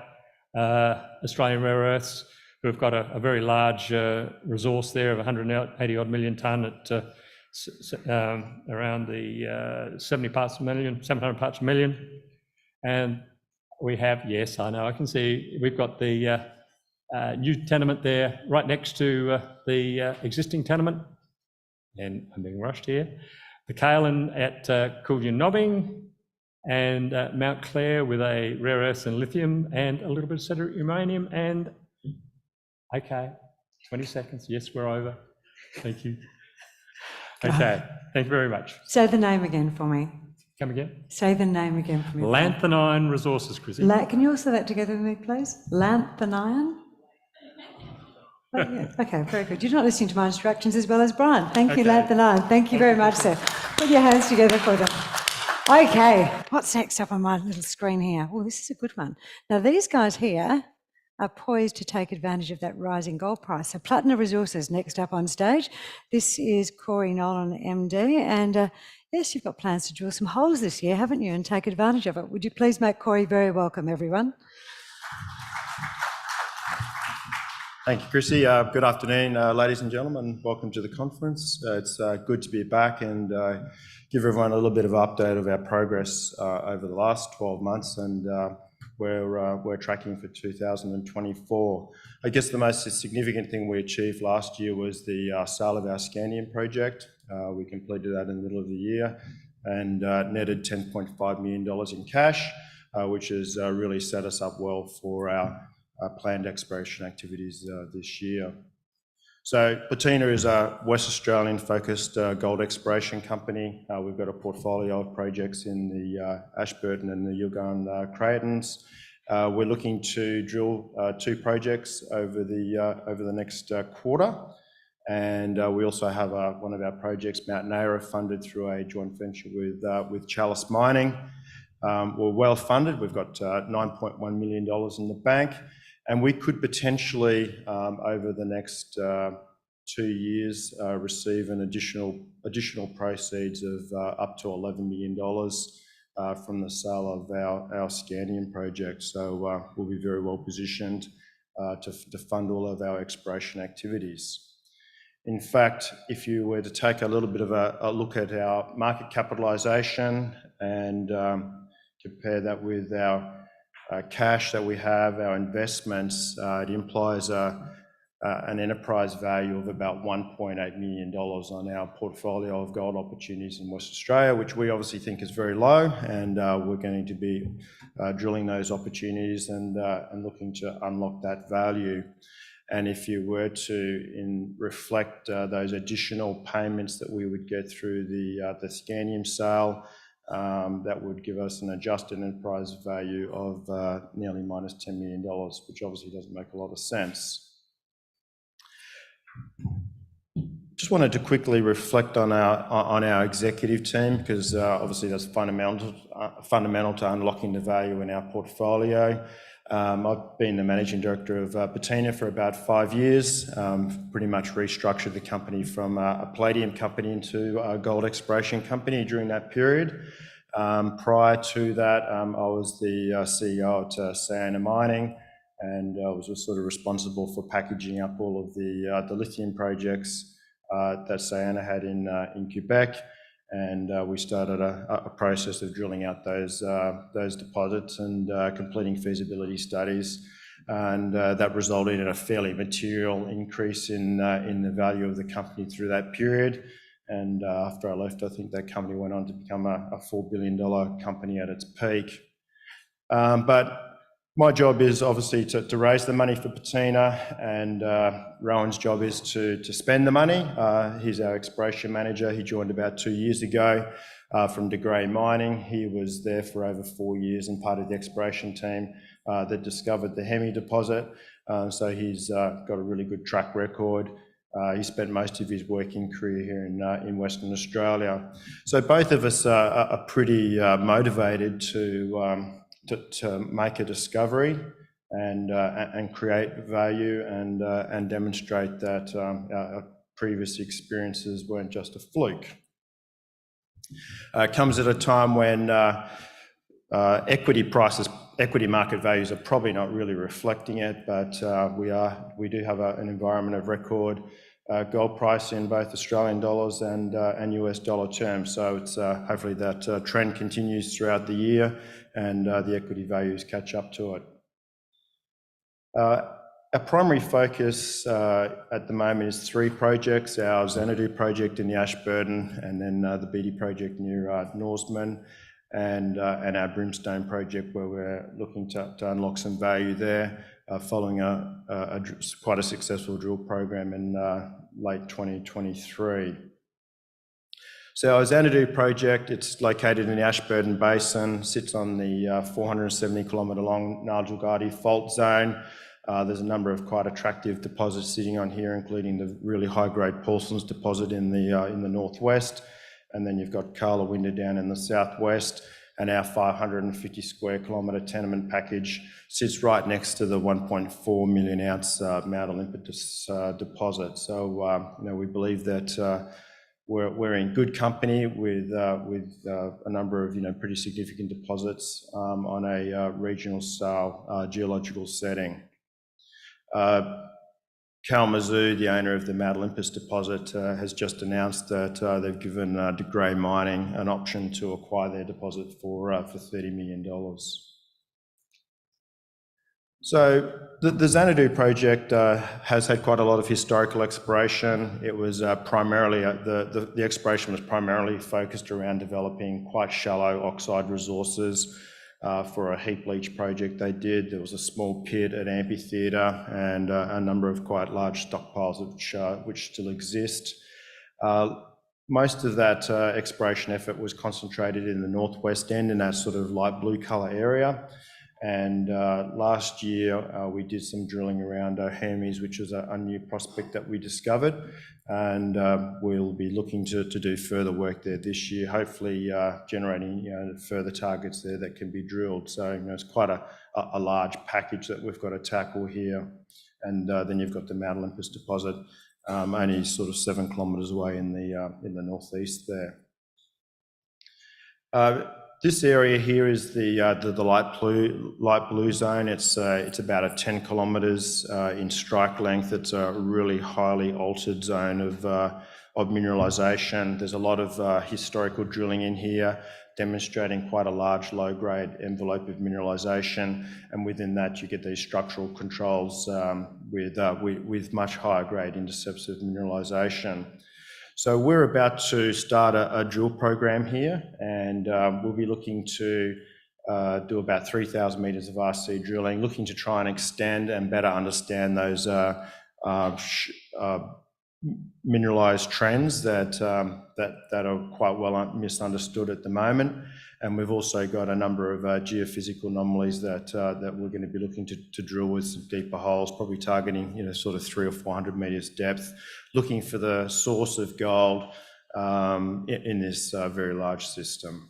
Australian Rare Earths, who have got a very large resource there of 180 odd million tonne at around the 700 parts per million. And we have, yes, I know, I can see, we've got the new tenement there right next to the existing tenement. And I'm being rushed here. McCallion at Coolgin Nobbing, and Mount Clare with a rare earths and lithium and a little bit of Sarytogan uranium. And okay, 20 seconds. Yes, we're over. Thank you. Okay, thank you very much. Say the name again for me. Come again? Say the name again for me. Lanthanein Resources, Chrissy. Can you all say that together with me, please? Lanthanein? Oh, yeah. Okay, very good. You're not listening to my instructions as well as Brian. Thank you, Lanthanein. Thank you very much, sir. Put your hands together for them. Okay, what's next up on my little screen here? Oh, this is a good one. Now, these guys here are poised to take advantage of that rising gold price. So Platina Resources next up on stage. This is Corey Nolan, MD, and yes, you've got plans to drill some holes this year, haven't you, and take advantage of it. Would you please make Corey very welcome, everyone? Thank you, Chrissy. Good afternoon, ladies and gentlemen. Welcome to the conference. It's good to be back and give everyone a little bit of update of our progress over the last 12 months, and we're tracking for 2024. I guess the most significant thing we achieved last year was the sale of our scandium project. We completed that in the middle of the year and netted $10.5 million in cash, which has really set us up well for our planned exploration activities this year. So Platina is a West Australian focused gold exploration company. We've got a portfolio of projects in the Ashburton and the Yilgarn Cratons. We're looking to drill 2 projects over the next quarter, and we also have one of our projects, Mount Naira, funded through a joint venture with Chalice Mining. We're well funded. We've got $9.1 million in the bank. And we could potentially, over the next 2 years, receive an additional proceeds of up to $11 million from the sale of our scandium project. So we'll be very well positioned to fund all of our exploration activities. In fact, if you were to take a little bit of a look at our market capitalisation and compare that with our cash that we have, our investments, it implies an enterprise value of about $1.8 million on our portfolio of gold opportunities in West Australia, which we obviously think is very low, and we're going to be drilling those opportunities and looking to unlock that value. And if you were to reflect those additional payments that we would get through the scandium sale, that would give us an adjusted enterprise value of nearly minus $10 million, which obviously doesn't make a lot of sense. Just wanted to quickly reflect on our executive team, because obviously that's fundamental to unlocking the value in our portfolio. I've been the managing director of Platina for about 5 years, pretty much restructured the company from a palladium company into a gold exploration company during that period. Prior to that, I was the CEO at Sayona Mining, and I was sort of responsible for packaging up all of the lithium projects that Sayona had in Quebec. And we started a process of drilling out those deposits and completing feasibility studies. and that resulted in a fairly material increase in the value of the company through that period. And after I left, I think that company went on to become a $4 billion company at its peak. But my job is obviously to raise the money for Platina, and Rowan's job is to spend the money. He's our exploration manager. He joined about 2 years ago from De Grey Mining. He was there for over 4 years and part of the exploration team that discovered the Hemi deposit. So he's got a really good track record. He spent most of his working career here in Western Australia. So both of us are pretty motivated to make a discovery and create value and demonstrate that our previous experiences weren't just a fluke. It comes at a time when equity market values are probably not really reflecting it, but we do have an environment of record gold price in both Australian dollars and US dollar terms. So it's hopefully that trend continues throughout the year and the equity values catch up to it. Our primary focus at the moment is 3 projects: our Xanadu project in the Ashburton, and then the Beatty project near Norseman, and our Brimstone project, where we're looking to unlock some value there following quite a successful drill program in late 2023. So our Xanadu project, it's located in the Ashburton Basin, sits on the 470 kilometre long Nargilgadi fault zone. There's a number of quite attractive deposits sitting on here, including the really high-grade Parsons deposit in the northwest, and then you've got Karlawinda down in the southwest, and our 550 square kilometre tenement package sits right next to the 1.4 million ounce Mount Olympus deposit. So we believe that we're in good company with a number of pretty significant deposits on a regional scale geological setting. Kalamazoo, the owner of the Mount Olympus deposit, has just announced that they've given De Grey Mining an option to acquire their deposit for $30 million. So the Xanadu project has had quite a lot of historical exploration. It was primarily, the exploration was primarily focused around developing quite shallow oxide resources for a heap leach project they did. There was a small pit at Amphitheatre and a number of quite large stockpiles which still exist. Most of that exploration effort was concentrated in the northwest end in that sort of light blue colour area. And last year we did some drilling around Hermes, which was a new prospect that we discovered, and we'll be looking to do further work there this year, hopefully generating further targets there that can be drilled. So it's quite a large package that we've got to tackle here. And then you've got the Mount Olympus deposit, only sort of 7 kilometres away in the northeast there. This area here is the light blue zone. It's about a 10 kilometres in strike length. It's a really highly altered zone of mineralisation. There's a lot of historical drilling in here, demonstrating quite a large low-grade envelope of mineralisation, and within that you get these structural controls with much higher grade intercepts of mineralisation. So we're about to start a drill program here, and we'll be looking to do about 3,000 metres of RC drilling, looking to try and extend and better understand those mineralised trends that are quite well misunderstood at the moment. And we've also got a number of geophysical anomalies that we're going to be looking to drill with some deeper holes, probably targeting sort of 300 or 400 metres depth, looking for the source of gold in this very large system.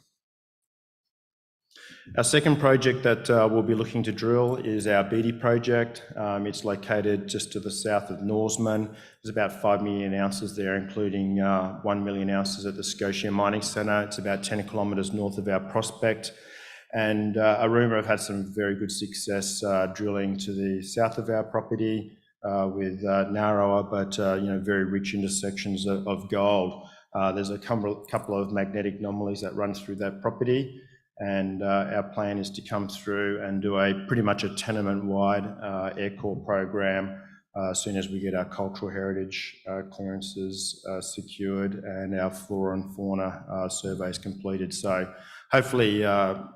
Our second project that we'll be looking to drill is our Beatty project. It's located just to the south of Norseman. There's about 5 million ounces there, including 1 million ounces at the Scotia Mining Centre. It's about 10 kilometres north of our prospect. And Aruma have had some very good success drilling to the south of our property with narrower but very rich intersections of gold. There's a couple of magnetic anomalies that run through that property. And our plan is to come through and do pretty much a tenement-wide air core program as soon as we get our cultural heritage clearances secured and our flora and fauna surveys completed. So hopefully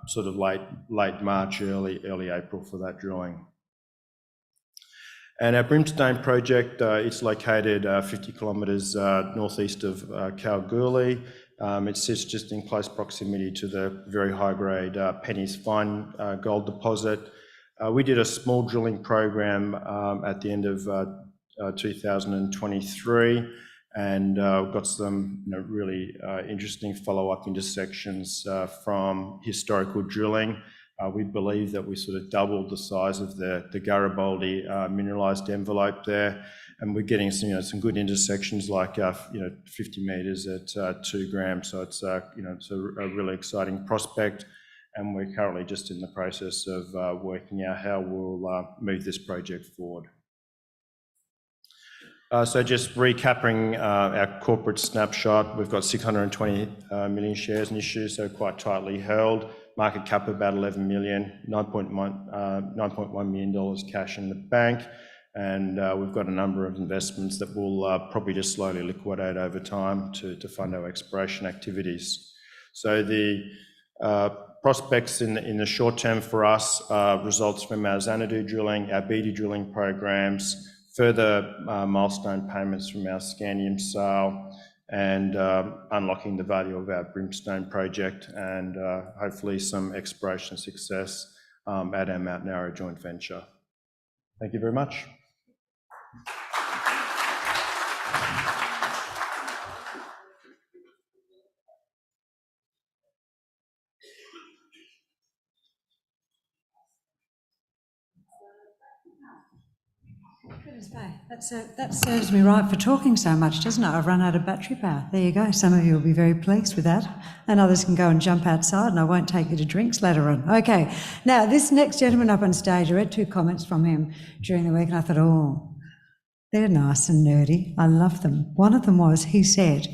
sort of late March, early April for that drilling. And our Brimstone project, it's located 50 kilometres northeast of Kalgoorlie. It sits just in close proximity to the very high-grade Penny's fine gold deposit. We did a small drilling program at the end of 2023, and got some really interesting follow-up intersections from historical drilling. We believe that we sort of doubled the size of the Garibaldi mineralised envelope there, and we're getting some good intersections like 50 metres at 2 grams. So it's it's a really exciting prospect, and we're currently just in the process of working out how we'll move this project forward. So just recapping our corporate snapshot, we've got 620 million shares in issue, so quite tightly held. Market cap about 11 million, $9.1 million cash in the bank, and we've got a number of investments that will probably just slowly liquidate over time to fund our exploration activities. So the prospects in the short term for us results from our Xanadu drilling, our Beatty drilling programs, further milestone payments from our scandium sale, and unlocking the value of our Brimstone project, and hopefully some exploration success at our Mount Narrow joint venture. Thank you very much. That serves me right for talking so much, doesn't it? I've run out of battery power. There you go. Some of you will be very pleased with that, and others can go and jump outside, and I won't take you to drinks later on. Okay, now this next gentleman up on stage, I read 2 comments from him during the week, and I thought, oh, they're nice and nerdy. I love them. One of them was, he said,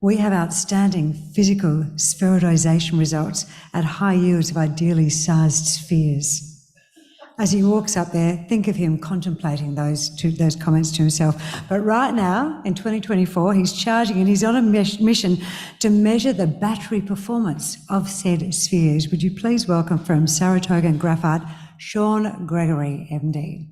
we have outstanding physical spheroidization results at high yields of ideally sized spheres. As he walks up there, think of him contemplating those comments to himself. But right now, in 2024, he's charging and he's on a mission to measure the battery performance of said spheres. Would you please welcome from Sarytogan Graphite, Sean Gregory, MD.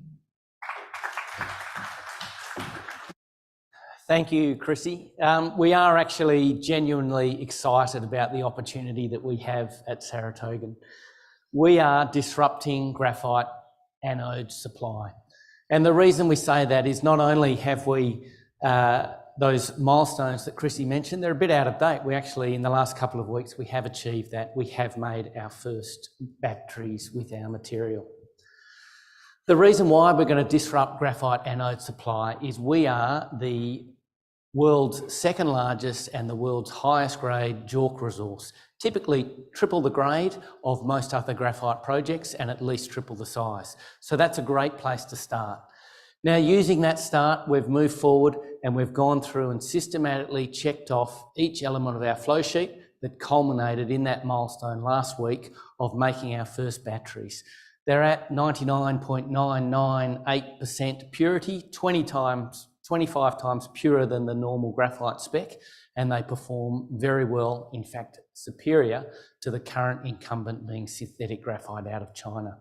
Thank you, Chrissy. We are actually genuinely excited about the opportunity that we have at Sarytogan. We are disrupting graphite anode supply. And the reason we say that is not only have we those milestones that Chrissy mentioned, they're a bit out of date. We actually, in the last couple of weeks, we have achieved that. We have made our first batteries with our material. The reason why we're going to disrupt graphite anode supply is we are the world's second largest and the world's highest grade JORC resource, typically triple the grade of most other graphite projects and at least triple the size. So that's a great place to start. Now, using that start, we've moved forward and we've gone through and systematically checked off each element of our flow sheet that culminated in that milestone last week of making our first batteries. They're at 99.998% purity, 25 times purer than the normal graphite spec, and they perform very well, in fact, superior to the current incumbent being synthetic graphite out of China.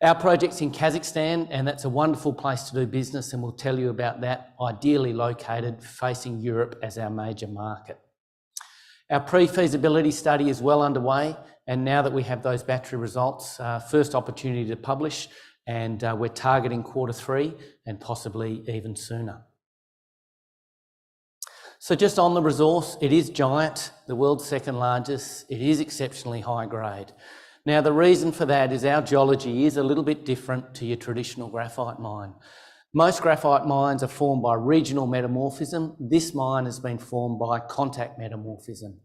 Our project's in Kazakhstan, and that's a wonderful place to do business, and we'll tell you about that, ideally located facing Europe as our major market. Our pre-feasibility study is well underway, and now that we have those battery results, first opportunity to publish, and we're targeting Q3 and possibly even sooner. So just on the resource, it is giant, the world's second largest. It is exceptionally high grade. Now, the reason for that is our geology is a little bit different to your traditional graphite mine. Most graphite mines are formed by regional metamorphism. This mine has been formed by contact metamorphism.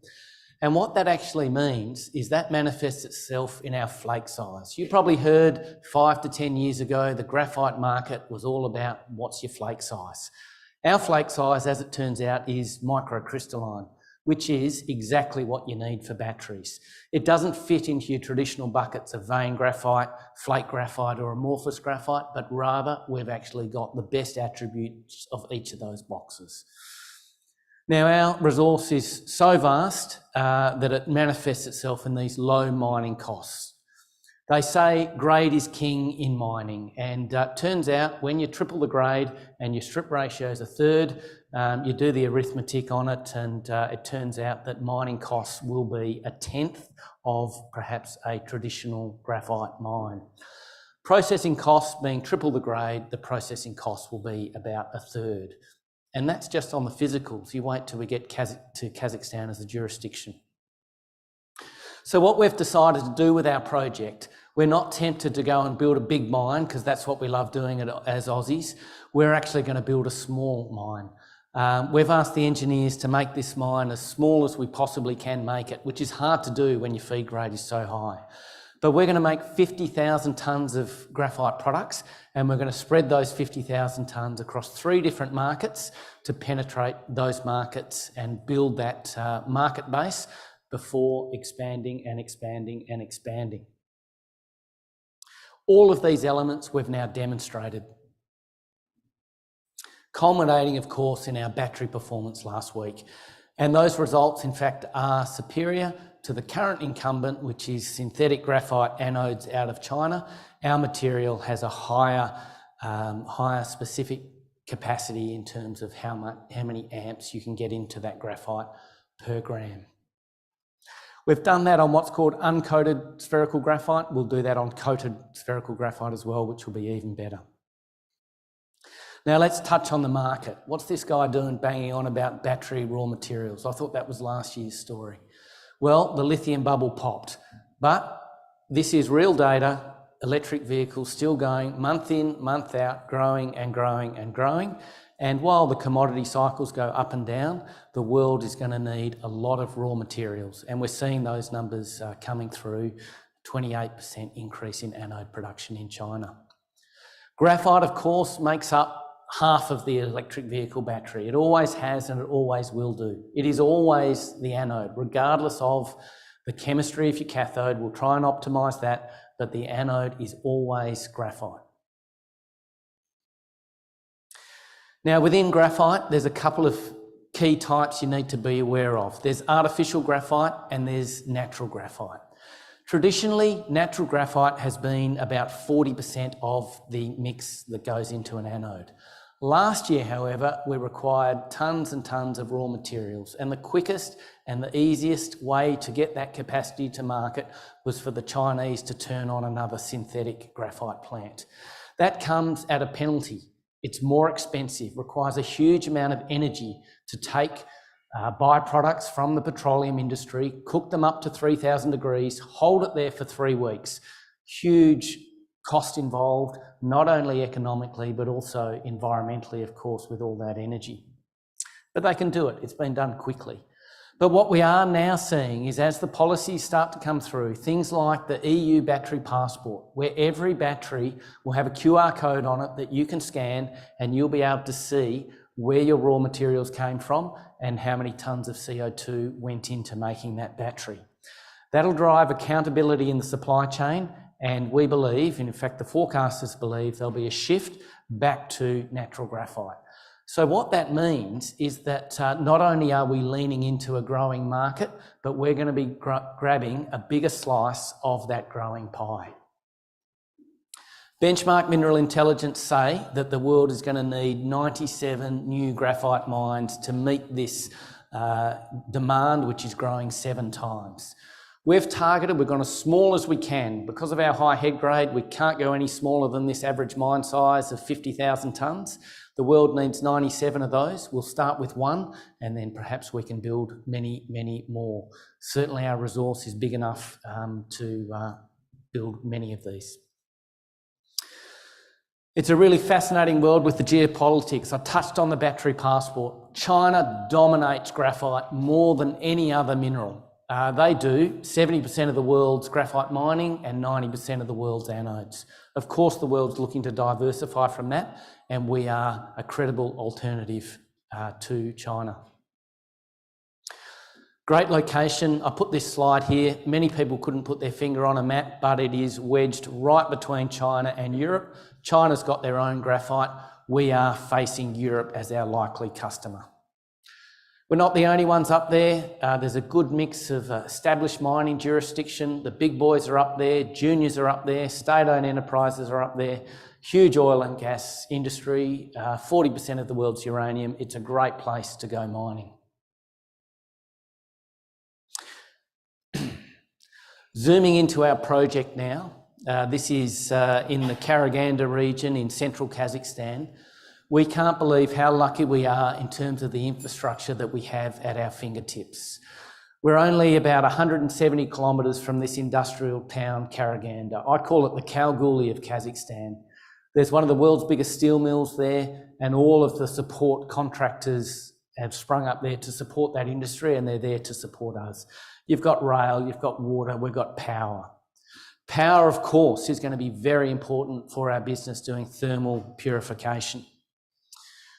And what that actually means is that manifests itself in our flake size. You probably heard 5 to 10 years ago, the graphite market was all about what's your flake size. Our flake size, as it turns out, is microcrystalline. which is exactly what you need for batteries. It doesn't fit into your traditional buckets of vein graphite, flake graphite or amorphous graphite, but rather we've actually got the best attributes of each of those boxes. Now our resource is so vast that it manifests itself in these low mining costs. They say grade is king in mining, and turns out when you triple the grade and your strip ratio is a third, you do the arithmetic on it, and it turns out that mining costs will be a tenth of perhaps a traditional graphite mine. Processing costs being triple the grade, the processing costs will be about a third. And that's just on the physicals. You wait till we get to Kazakhstan as a jurisdiction. So what we've decided to do with our project, we're not tempted to go and build a big mine because that's what we love doing as Aussies. We're actually going to build a small mine. We've asked the engineers to make this mine as small as we possibly can make it, which is hard to do when your feed grade is so high. But we're going to make 50,000 tonnes of graphite products, and we're going to spread those 50,000 tonnes across 3 different markets to penetrate those markets and build that market base before expanding and expanding and expanding. All of these elements we've now demonstrated, culminating, of course, in our battery performance last week. And those results, in fact, are superior to the current incumbent, which is synthetic graphite anodes out of China. Our material has a higher specific capacity in terms of how many amps you can get into that graphite per gram. We've done that on what's called uncoated spherical graphite. We'll do that on coated spherical graphite as well, which will be even better. Now let's touch on the market. What's this guy doing banging on about battery raw materials? I thought that was last year's story. Well, the lithium bubble popped, but this is real data. Electric vehicles still going month in, month out, growing and growing and growing. And while the commodity cycles go up and down, the world is going to need a lot of raw materials. And we're seeing those numbers coming through, 28% increase in anode production in China. Graphite, of course, makes up half of the electric vehicle battery. It always has and it always will do. It is always the anode, regardless of the chemistry of your cathode. We'll try and optimise that, but the anode is always graphite. Now, within graphite, there's a couple of key types you need to be aware of. There's artificial graphite and there's natural graphite. Traditionally, natural graphite has been about 40% of the mix that goes into an anode. Last year, however, we required tons and tons of raw materials, and the quickest and the easiest way to get that capacity to market was for the Chinese to turn on another synthetic graphite plant. That comes at a penalty. It's more expensive, requires a huge amount of energy to take byproducts from the petroleum industry, cook them up to 3,000 degrees, hold it there for 3 weeks. Huge cost involved, not only economically, but also environmentally, of course, with all that energy. But they can do it. It's been done quickly. But what we are now seeing is as the policies start to come through, things like the EU battery passport, where every battery will have a QR code on it that you can scan and you'll be able to see where your raw materials came from and how many tonnes of CO2 went into making that battery. That'll drive accountability in the supply chain, and we believe, and in fact the forecasters believe, there'll be a shift back to natural graphite. So what that means is that not only are we leaning into a growing market, but we're going to be grabbing a bigger slice of that growing pie. Benchmark Mineral Intelligence say that the world is going to need 97 new graphite mines to meet this demand, which is growing 7 times. We've targeted, we've gone as small as we can. Because of our high head grade, we can't go any smaller than this average mine size of 50,000 tonnes. The world needs 97 of those. We'll start with 1, and then perhaps we can build many, many more. Certainly our resource is big enough to build many of these. It's a really fascinating world with the geopolitics. I touched on the battery passport. China dominates graphite more than any other mineral. They do 70% of the world's graphite mining and 90% of the world's anodes. Of course, the world's looking to diversify from that, and we are a credible alternative to China. Great location. I put this slide here. Many people couldn't put their finger on a map, but it is wedged right between China and Europe. China's got their own graphite. We are facing Europe as our likely customer. We're not the only ones up there. There's a good mix of established mining jurisdiction. The big boys are up there, juniors are up there, state-owned enterprises are up there, huge oil and gas industry, 40% of the world's uranium. It's a great place to go mining. Zooming into our project now, this is in the Karaganda region in central Kazakhstan. We can't believe how lucky we are in terms of the infrastructure that we have at our fingertips. We're only about 170 kilometres from this industrial town, Karaganda. I call it the Kalgoorlie of Kazakhstan. There's one of the world's biggest steel mills there, and all of the support contractors have sprung up there to support that industry, and they're there to support us. You've got rail, you've got water, we've got power. Power, of course, is going to be very important for our business doing thermal purification.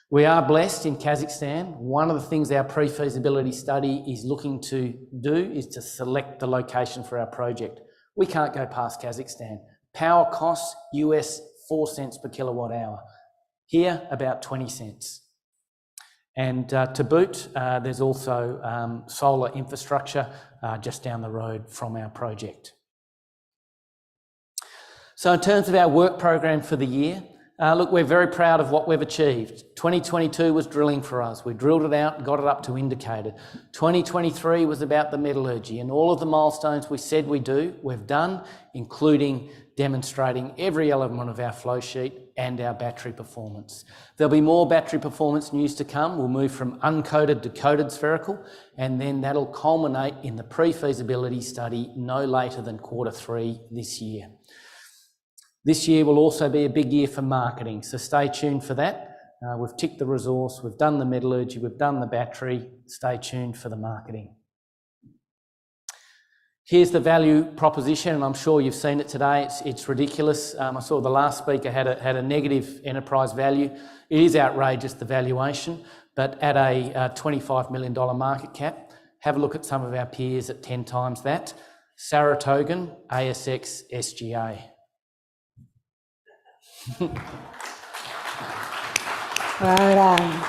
We are blessed in Kazakhstan. One of the things our pre-feasibility study is looking to do is to select the location for our project. We can't go past Kazakhstan. Power costs US 4 cents per kilowatt hour. Here, about 20 cents. And to boot, there's also solar infrastructure just down the road from our project. So in terms of our work program for the year, look, we're very proud of what we've achieved. 2022 was drilling for us. We drilled it out and got it up to indicated. 2023 was about the metallurgy, and all of the milestones we said we do, we've done, including demonstrating every element of our flow sheet and our battery performance. There'll be more battery performance news to come. We'll move from uncoated to coated spherical, and then that'll culminate in the pre-feasibility study no later than Q3 this year. This year will also be a big year for marketing, so stay tuned for that. We've ticked the resource, we've done the metallurgy, we've done the battery. Stay tuned for the marketing. Here's the value proposition, and I'm sure you've seen it today. It's ridiculous. I saw the last speaker had a negative enterprise value. It is outrageous, the valuation, but at a $25 million market cap, have a look at some of our peers at 10 times that. Sarytogan, ASX, SGA. Well done.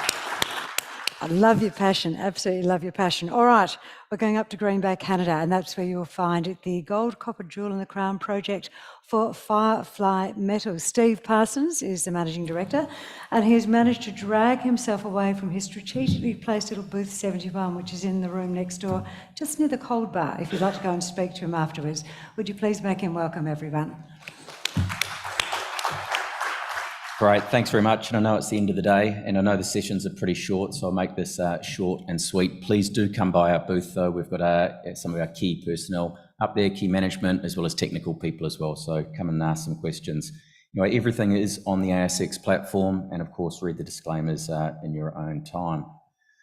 I love your passion, absolutely love your passion. All right, we're going up to Green Bay, Canada, and that's where you'll find the Gold, Copper, Jewel in the Crown project for FireFly Metals. Steve Parsons is the Managing Director, and he's managed to drag himself away from his strategically placed little booth 71, which is in the room next door, just near the cold bar, if you'd like to go and speak to him afterwards. Would you please make him welcome, everyone? Great, thanks very much. And I know it's the end of the day, and I know the sessions are pretty short, so I'll make this short and sweet. Please do come by our booth, though. We've got some of our key personnel up there, key management, as well as technical people as well. So come and ask some questions. You know, everything is on the ASX platform, and of course, read the disclaimers in your own time.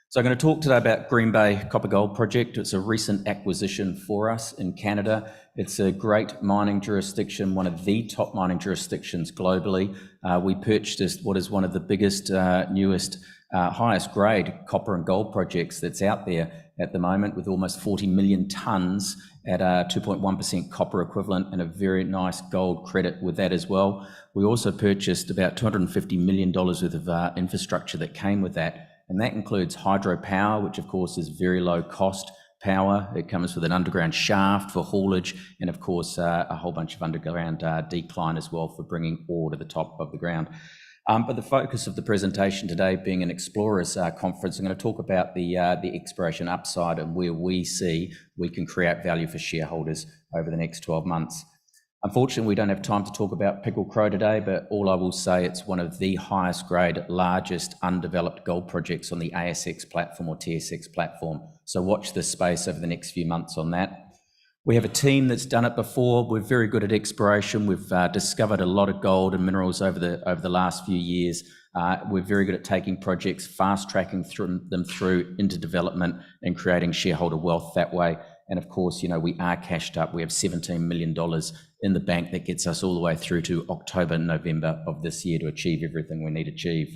So I'm going to talk today about Green Bay Copper Gold Project. It's a recent acquisition for us in Canada. It's a great mining jurisdiction, one of the top mining jurisdictions globally. We purchased what is one of the biggest, newest, highest grade copper and gold projects that's out there at the moment, with almost 40 million tonnes at 2.1% copper equivalent and a very nice gold credit with that as well. We also purchased about $250 million worth of infrastructure that came with that. And that includes hydropower, which of course is very low cost power. It comes with an underground shaft for haulage, and of course a whole bunch of underground decline as well for bringing ore to the top of the ground. But the focus of the presentation today being an Explorers conference, I'm going to talk about the exploration upside and where we see we can create value for shareholders over the next 12 months. Unfortunately, we don't have time to talk about Pickle Crow today, but all I will say, it's one of the highest grade, largest undeveloped gold projects on the ASX platform or TSX platform. So watch this space over the next few months on that. We have a team that's done it before. We're very good at exploration. We've discovered a lot of gold and minerals over the last few years. We're very good at taking projects, fast tracking them through into development and creating shareholder wealth that way. And of course, you know, we are cashed up. We have $17 million in the bank that gets us all the way through to October, November of this year to achieve everything we need to achieve.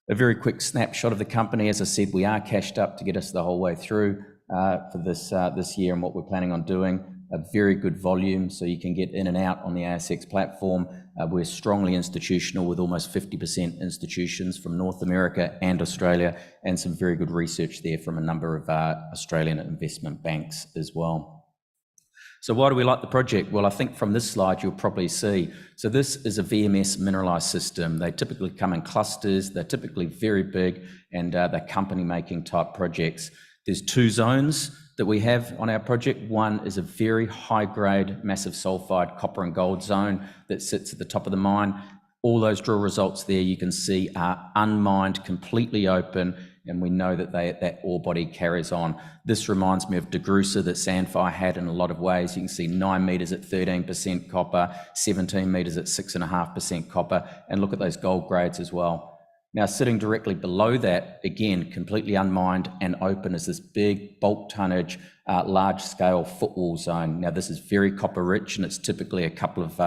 A very quick snapshot of the company. As I said, we are cashed up to get us the whole way through. for this year and what we're planning on doing. A very good volume, so you can get in and out on the ASX platform. We're strongly institutional with almost 50% institutions from North America and Australia, and some very good research there from a number of Australian investment banks as well. So why do we like the project? Well, I think from this slide you'll probably see, so this is a VMS mineralised system. They typically come in clusters, they're typically very big, and they're company making type projects. There's two zones that we have on our project. One is a very high grade massive sulfide copper and gold zone that sits at the top of the mine. All those drill results there you can see are unmined, completely open, and we know that that ore body carries on. This reminds me of DeGrussa that Sandfire had in a lot of ways. You can see 9 metres at 13% copper, 17 metres at 6.5% copper, and look at those gold grades as well. Now, sitting directly below that, again, completely unmined and open, is this big bulk tonnage, large-scale footwall zone. Now, this is very copper rich, and it's typically a couple of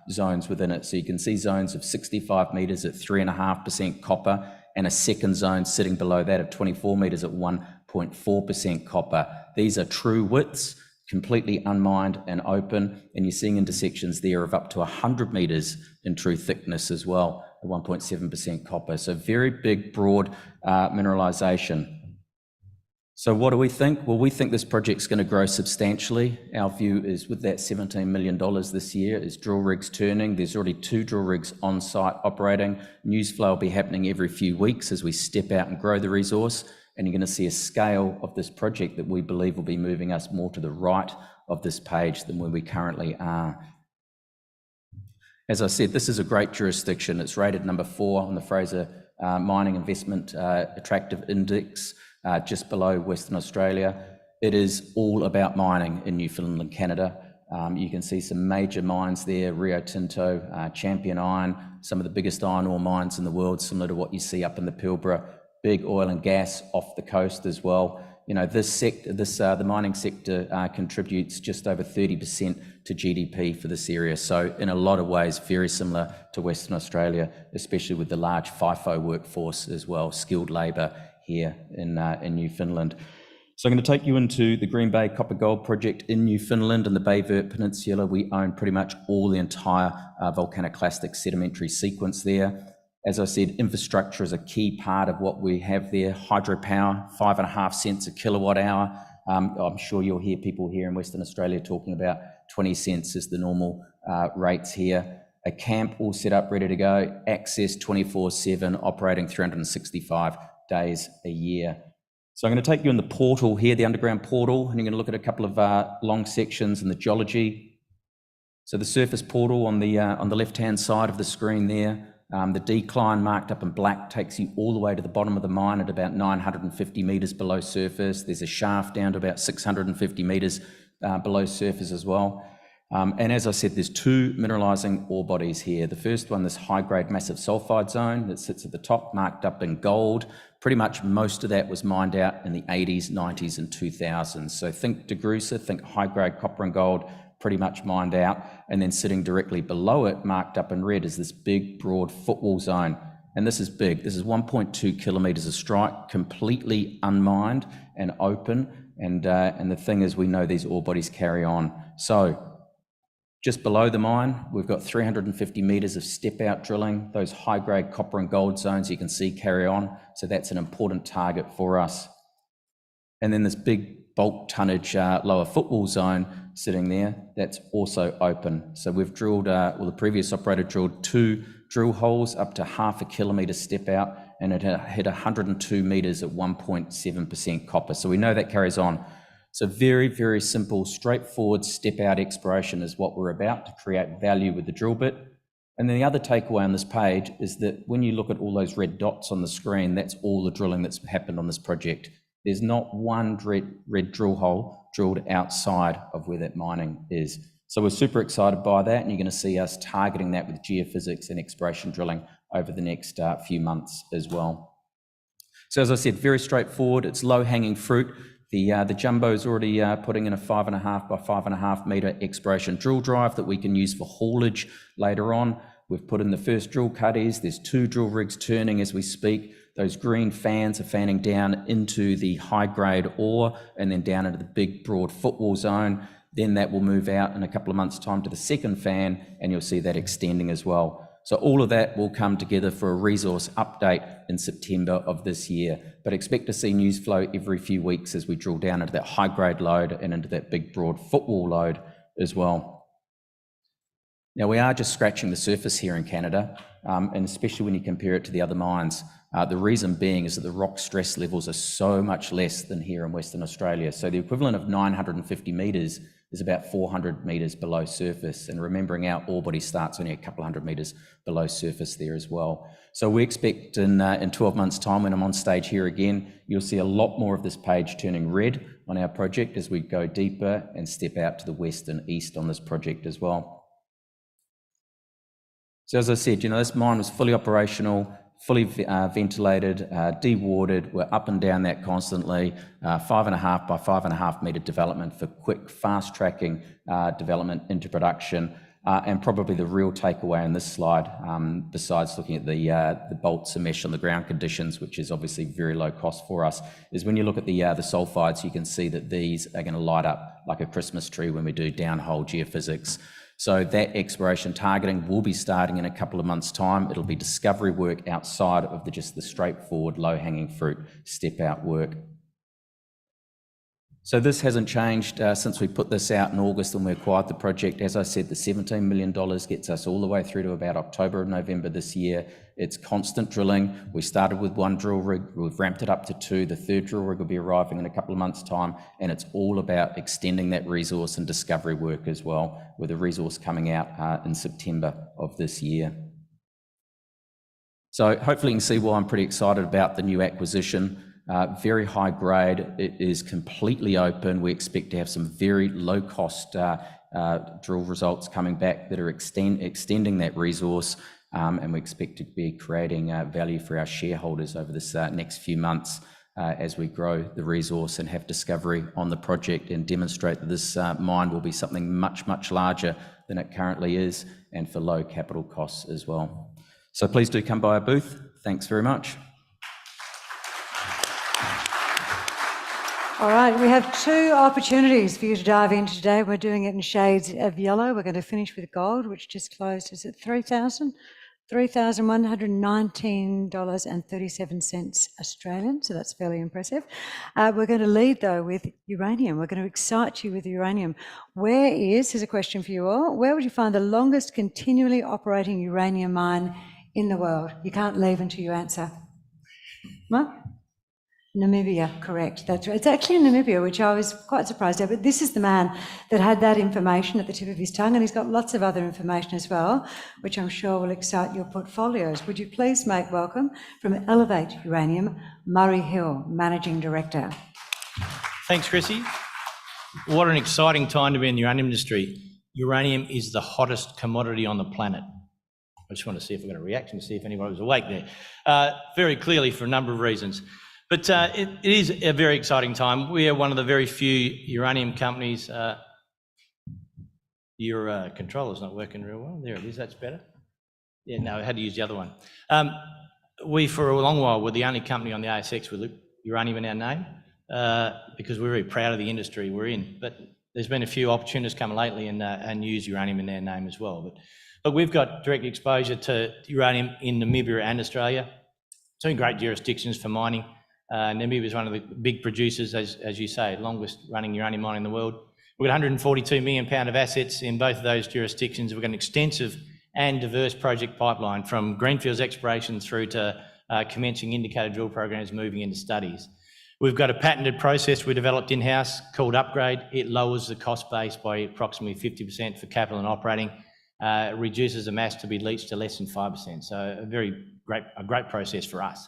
zones within it. So you can see zones of 65 metres at 3.5% copper, and a second zone sitting below that of 24 metres at 1.4% copper. These are true widths, completely unmined and open, and you're seeing intersections there of up to 100 metres in true thickness as well, at 1.7% copper. So very big, broad mineralisation. So what do we think? Well, we think this project's going to grow substantially. Our view is with that $17 million this year is drill rigs turning. There's already 2 drill rigs on site operating. News flow will be happening every few weeks as we step out and grow the resource. And you're going to see a scale of this project that we believe will be moving us more to the right of this page than where we currently are. As I said, this is a great jurisdiction. It's rated number 4 on the Fraser Mining Investment Attractive Index, just below Western Australia. It is all about mining in Newfoundland and Canada. You can see some major mines there, Rio Tinto, Champion Iron, some of the biggest iron ore mines in the world, similar to what you see up in the Pilbara. Big oil and gas off the coast as well. You know, this sector, the mining sector contributes just over 30% to GDP for this area. So in a lot of ways, very similar to Western Australia, especially with the large FIFO workforce as well, skilled labour here in Newfoundland. So I'm going to take you into the Green Bay Copper Gold project in Newfoundland and the Bay Vert Peninsula. We own pretty much all the entire volcanoclastic sedimentary sequence there. As I said, infrastructure is a key part of what we have there. Hydropower, 5.5 cents a kilowatt hour. I'm sure you'll hear people here in Western Australia talking about 20 cents is the normal rates here. A camp all set up, ready to go. Access 24/7, operating 365 days a year. So I'm going to take you in the portal here, the underground portal, and you're going to look at a couple of long sections in the geology. So the surface portal on the left-hand side of the screen there. The decline marked up in black takes you all the way to the bottom of the mine at about 950 metres below surface. There's a shaft down to about 650 metres below surface as well. And as I said, there's 2 mineralising ore bodies here. The first one, this high-grade massive sulfide zone that sits at the top, marked up in gold. Pretty much most of that was mined out in the 80s, 90s and 2000s. So think DeGrussa, think high-grade copper and gold, pretty much mined out, and then sitting directly below it, marked up in red, is this big, broad footwall zone. And this is big. This is 1.2 kilometres of strike, completely unmined and open. And the thing is, we know these ore bodies carry on. So just below the mine, we've got 350 metres of step-out drilling. Those high-grade copper and gold zones you can see carry on. So that's an important target for us. And then this big bulk tonnage lower footwall zone sitting there, that's also open. So we've drilled, the previous operator drilled 2 drill holes up to 0.5 kilometre step out, and it hit 102 metres at 1.7% copper. So we know that carries on. So very, very simple, straightforward step out exploration is what we're about, to create value with the drill bit. And then the other takeaway on this page is that when you look at all those red dots on the screen, that's all the drilling that's happened on this project. There's not one red drill hole drilled outside of where that mining is. So we're super excited by that, and you're going to see us targeting that with geophysics and exploration drilling over the next few months as well. So as I said, very straightforward. It's low-hanging fruit. The jumbo's already putting in a 5.5 by 5.5 metre exploration drill drive that we can use for haulage later on. We've put in the first drill cuddies. There's 2 drill rigs turning as we speak. Those green fans are fanning down into the high-grade ore and then down into the big, broad footwall zone. Then that will move out in a couple of months' time to the second fan, and you'll see that extending as well. So all of that will come together for a resource update in September of this year. But expect to see news flow every few weeks as we drill down into that high-grade lode and into that big, broad footwall lode as well. Now, we are just scratching the surface here in Canada, and especially when you compare it to the other mines. The reason being is that the rock stress levels are so much less than here in Western Australia. So the equivalent of 950 metres is about 400 metres below surface. And remembering our ore body starts only a couple hundred metres below surface there as well. So we expect in 12 months' time, when I'm on stage here again, you'll see a lot more of this page turning red on our project as we go deeper and step out to the west and east on this project as well. So as I said, this mine was fully operational, fully ventilated, dewatered. We're up and down that constantly, 5.5 by 5.5 metre development for quick, fast tracking development into production. And probably the real takeaway in this slide, besides looking at the bolts and mesh on the ground conditions, which is obviously very low cost for us, is when you look at the sulfides, you can see that these are going to light up like a Christmas tree when we do downhole geophysics. So that exploration targeting will be starting in a couple of months' time. It'll be discovery work outside of just the straightforward low-hanging fruit step-out work. So this hasn't changed since we put this out in August when we acquired the project. As I said, the $17 million gets us all the way through to about October or November this year. It's constant drilling. We started with 1 drill rig, we've ramped it up to 2. The 3rd drill rig will be arriving in a couple of months' time, and it's all about extending that resource and discovery work as well, with a resource coming out in September of this year. So hopefully you can see why I'm pretty excited about the new acquisition. Very high grade, it is completely open. We expect to have some very low cost drill results coming back that are extending that resource, and we expect to be creating value for our shareholders over this next few months as we grow the resource and have discovery on the project and demonstrate that this mine will be something much, much larger than it currently is, and for low capital costs as well. So please do come by our booth. Thanks very much. All right, we have 2 opportunities for you to dive into today. We're doing it in shades of yellow. We're going to finish with gold, which just closed, is it $3,119.37 Australian, so that's fairly impressive. We're going to lead, though, with uranium. We're going to excite you with uranium. Here's a question for you all, where would you find the longest continually operating uranium mine in the world? You can't leave until you answer. What? Namibia, correct. That's right. It's actually in Namibia, which I was quite surprised at, but this is the man that had that information at the tip of his tongue, and he's got lots of other information as well, which I'm sure will excite your portfolios. Would you please make welcome from Elevate Uranium, Murray Hill, Managing Director. Thanks, Chrissy. What an exciting time to be in the uranium industry. Uranium is the hottest commodity on the planet. I just want to see if we're going to react and see if anybody was awake there. Very clearly for a number of reasons. But it is a very exciting time. We are one of the very few uranium companies. Your controller's not working real well. There it is, that's better. Yeah, no, I had to use the other one. We, for a long while, were the only company on the ASX with uranium in our name because we're very proud of the industry we're in. But there's been a few opportunities come lately and use uranium in their name as well. But we've got direct exposure to uranium in Namibia and Australia. 2 great jurisdictions for mining. Namibia is one of the big producers, as you say, longest running uranium mine in the world. We've got £142 million of assets in both of those jurisdictions. We've got an extensive and diverse project pipeline from greenfields exploration through to commencing indicated drill programs moving into studies. We've got a patented process we developed in-house called Upgrade. It lowers the cost base by approximately 50% for capital and operating. It reduces the mass to be leached to less than 5%. So a great process for us.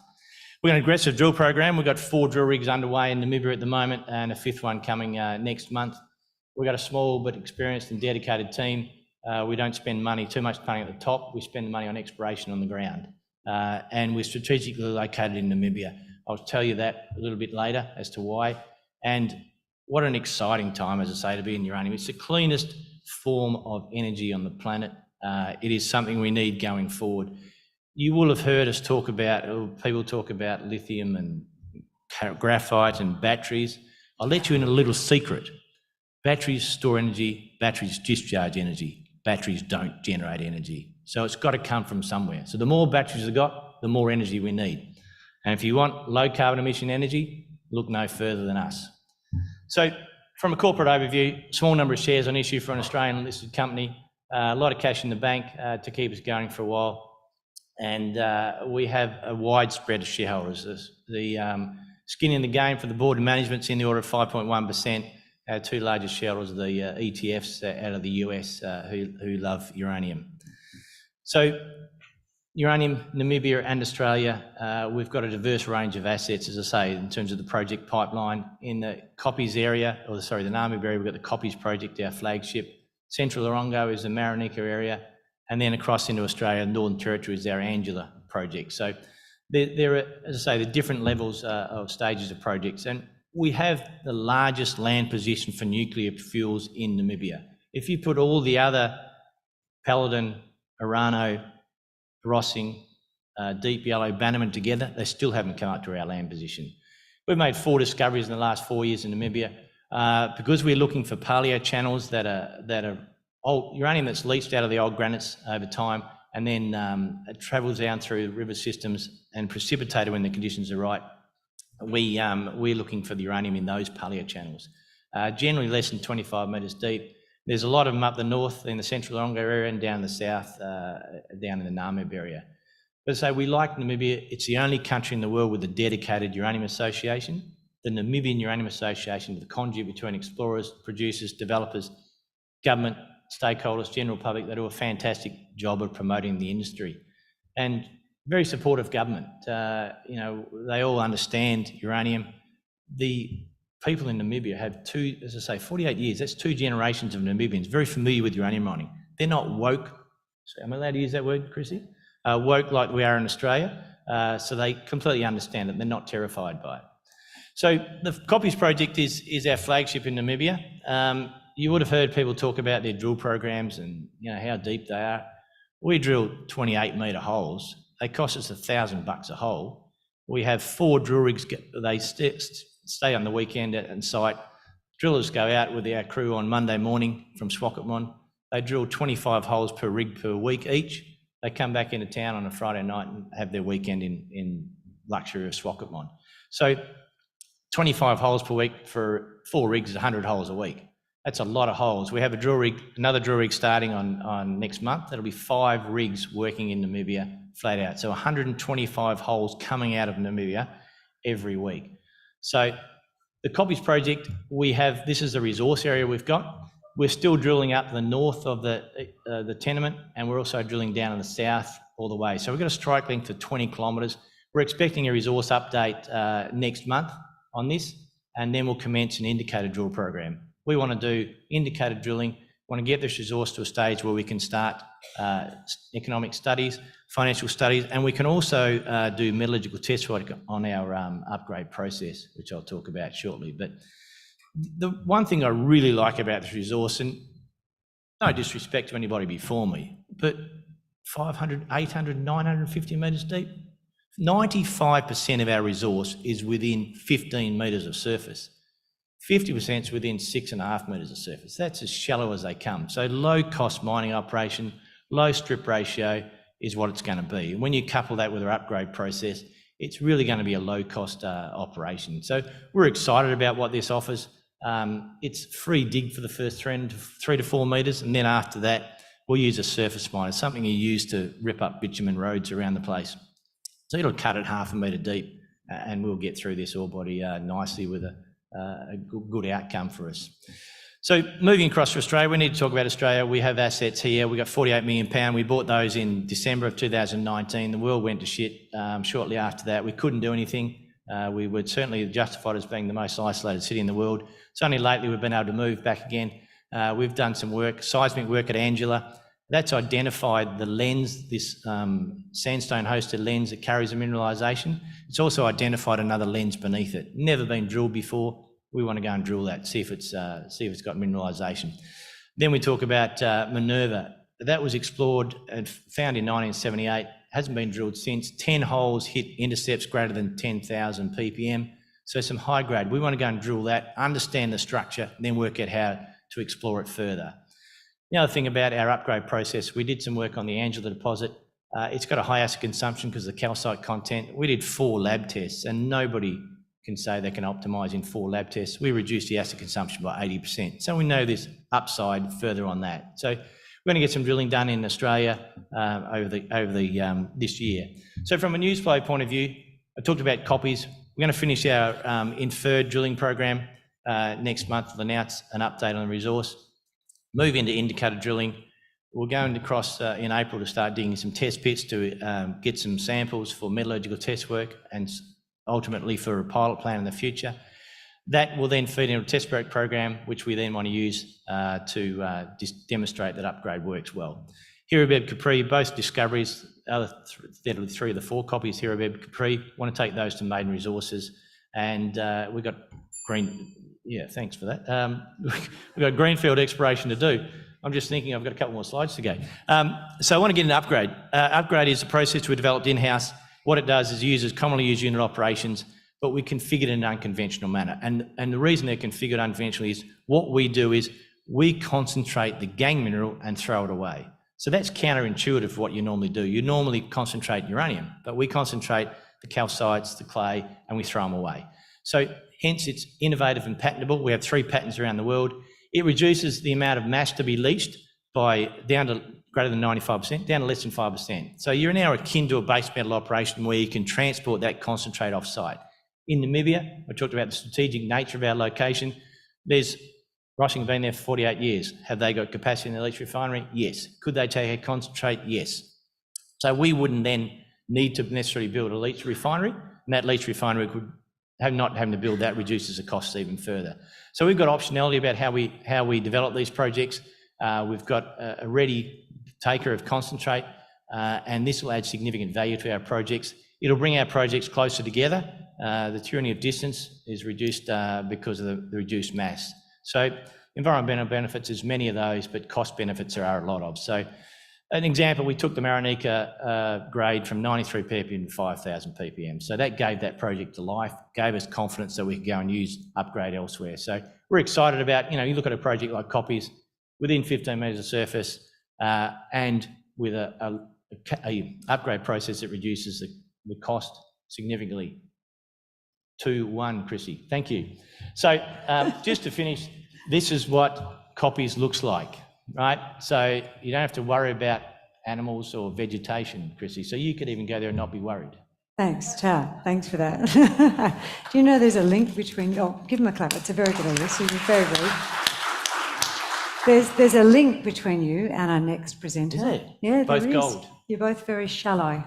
We've got an aggressive drill program. We've got 4 drill rigs underway in Namibia at the moment and a 5th one coming next month. We've got a small but experienced and dedicated team. We don't spend too much money at the top. We spend the money on exploration on the ground. And we're strategically located in Namibia. I'll tell you that a little bit later as to why. And what an exciting time, as I say, to be in uranium. It's the cleanest form of energy on the planet. It is something we need going forward. you will have heard us talk about, or people talk about lithium and graphite and batteries. I'll let you in a little secret. Batteries store energy, batteries discharge energy. Batteries don't generate energy. So it's got to come from somewhere. So the more batteries we've got, the more energy we need. And if you want low carbon emission energy, look no further than us. So from a corporate overview, small number of shares on issue for an Australian listed company, a lot of cash in the bank to keep us going for a while. And we have a wide spread of shareholders. The skin in the game for the board and management's in the order of 5.1%. Our two largest shareholders are the ETFs out of the US who love uranium. So uranium, Namibia and Australia, we've got a diverse range of assets, as I say, in terms of the project pipeline. In the Copies area, or sorry, the Namibia area, we've got the Copies project, our flagship. Central Orongo is the Marinika area, and then across into Australia, Northern Territory is our Angela project. So there are, as I say, the different levels of stages of projects. And we have the largest land position for nuclear fuels in Namibia. If you put all the other Paladin, Orano, Rossing, Deep Yellow, Bannerman together, they still haven't come up to our land position. We've made 4 discoveries in the last 4 years in Namibia because we're looking for paleo channels that are old uranium that's leached out of the old granites over time, and then it travels down through river systems and precipitated when the conditions are right. We're looking for the uranium in those paleo channels, generally less than 25 metres deep. There's a lot of them up the north in the central Orongo area and down the south, down in the Namib area. But so we like Namibia. It's the only country in the world with a dedicated uranium association. The Namibian Uranium Association is the conduit between explorers, producers, developers, government, stakeholders, general public. They do a fantastic job of promoting the industry, and very supportive government. You know, they all understand uranium. The people in Namibia have two, as I say, 48 years. That's 2 generations of Namibians very familiar with uranium mining. They're not woke. So am I allowed to use that word, Chrissy? Woke like we are in Australia. So they completely understand it. They're not terrified by it. So the Copies project is our flagship in Namibia. You would have heard people talk about their drill programs and how deep they are. We drilled 28-metre holes. They cost us $1,000 a hole. We have 4 drill rigs. They stay on the weekend at site. Drillers go out with our crew on Monday morning from Swakopmund. They drill 25 holes per rig per week each. They come back into town on a Friday night and have their weekend in luxury of Swakopmund. So 25 holes per week for 4 rigs is 100 holes a week. That's a lot of holes. We have a drill rig, another drill rig starting on next month. That'll be 5 rigs working in Namibia flat out. So 125 holes coming out of Namibia every week. So the Copies project, this is the resource area we've got. We're still drilling up the north of the tenement, and we're also drilling down in the south all the way. So we've got a strike length of 20 kilometres. We're expecting a resource update next month on this, and then we'll commence an indicated drill program. We want to do indicated drilling, want to get this resource to a stage where we can start economic studies, financial studies, and we can also do metallurgical test work on our upgrade process, which I'll talk about shortly. But the one thing I really like about this resource, and no disrespect to anybody before me, but 500, 800, 950 metres deep, 95% of our resource is within 15 metres of surface. 50% is within 6.5 metres of surface. That's as shallow as they come. So low cost mining operation, low strip ratio is what it's going to be. And when you couple that with our upgrade process, it's really going to be a low cost operation. So we're excited about what this offers. It's free dig for the first 3 to 4 metres, and then after that, we'll use a surface miner, something you use to rip up bitumen roads around the place. So it'll cut it 1/2 metre deep, and we'll get through this ore body nicely with a good outcome for us. So moving across to Australia, we need to talk about Australia. We have assets here. We got £48 million. We bought those in December of 2019. The world went to shit shortly after that. We couldn't do anything. We were certainly justified as being the most isolated city in the world. It's only lately we've been able to move back again. We've done some work, seismic work at Angela. That's identified the lens, this sandstone-hosted lens that carries a mineralisation. It's also identified another lens beneath it. Never been drilled before. We want to go and drill that, see if it's got mineralisation. Then we talk about Minerva. that was explored and found in 1978, hasn't been drilled since. 10 holes hit intercepts greater than 10,000 ppm. So some high grade. We want to go and drill that, understand the structure, and then work out how to explore it further. The other thing about our upgrade process, we did some work on the Angela deposit. It's got a high acid consumption because of the calcite content. We did 4 lab tests, and nobody can say they can optimise in 4 lab tests. We reduced the acid consumption by 80%. So we know there's upside further on that. So we're going to get some drilling done in Australia over this year. So from a news flow point of view, I talked about copies. We're going to finish our inferred drilling program next month. We'll announce an update on the resource. Move into indicator drilling. We're going across in April to start digging some test pits to get some samples for metallurgical test work and ultimately for a pilot plan in the future. That will then feed into a test work program, which we then want to use to demonstrate that upgrade works well. Hirabeb, Capri, both discoveries, steadily 3 of the 4 copies, Hirabeb, Capri, want to take those to maiden resources. And we've got thanks for that. We've got greenfield exploration to do. I'm just thinking I've got a couple more slides to go. So I want to get an upgrade. Upgrade is a process we developed in-house. What it does is it uses commonly used unit operations, but we configure it in an unconventional manner. And the reason they're configured unconventionally is what we do is we concentrate the gangue mineral and throw it away. So that's counterintuitive for what you normally do. You normally concentrate uranium, but we concentrate the calcites, the clay, and we throw them away. So hence it's innovative and patentable. We have 3 patents around the world. It reduces the amount of mass to be leached by down to greater than 95%, down to less than 5%. So you're now akin to a base metal operation where you can transport that concentrate off-site. In Namibia, I talked about the strategic nature of our location. There's Rossing been there for 48 years. Have they got capacity in the leach refinery? Yes. Could they take a concentrate? Yes. So we wouldn't then need to necessarily build a leach refinery, and that leach refinery could not having to build that reduces the costs even further. So we've got optionality about how we develop these projects. We've got a ready taker of concentrate, and this will add significant value to our projects. It'll bring our projects closer together. The tyranny of distance is reduced because of the reduced mass. So environmental benefits, there's many of those, but cost benefits there are a lot of. So an example, we took the Marinica grade from 93 ppm to 5,000 ppm. So that gave that project to life, gave us confidence that we could go and use upgrade elsewhere. So we're excited about, you look at a project like Copies, within 15 metres of surface, and with a upgrade process that reduces the cost significantly. 2-1, Chrissy, thank you. So just to finish, this is what Copies looks like, right? So you don't have to worry about animals or vegetation, Chrissy, so you could even go there and not be worried. Thanks, Tar. Thanks for that. Do you know there's a link between, give him a clap, it's a very good idea, so you're very good. There's a link between you and our next presenter. Is it? Yeah, both there is. gold. You're both very shallow.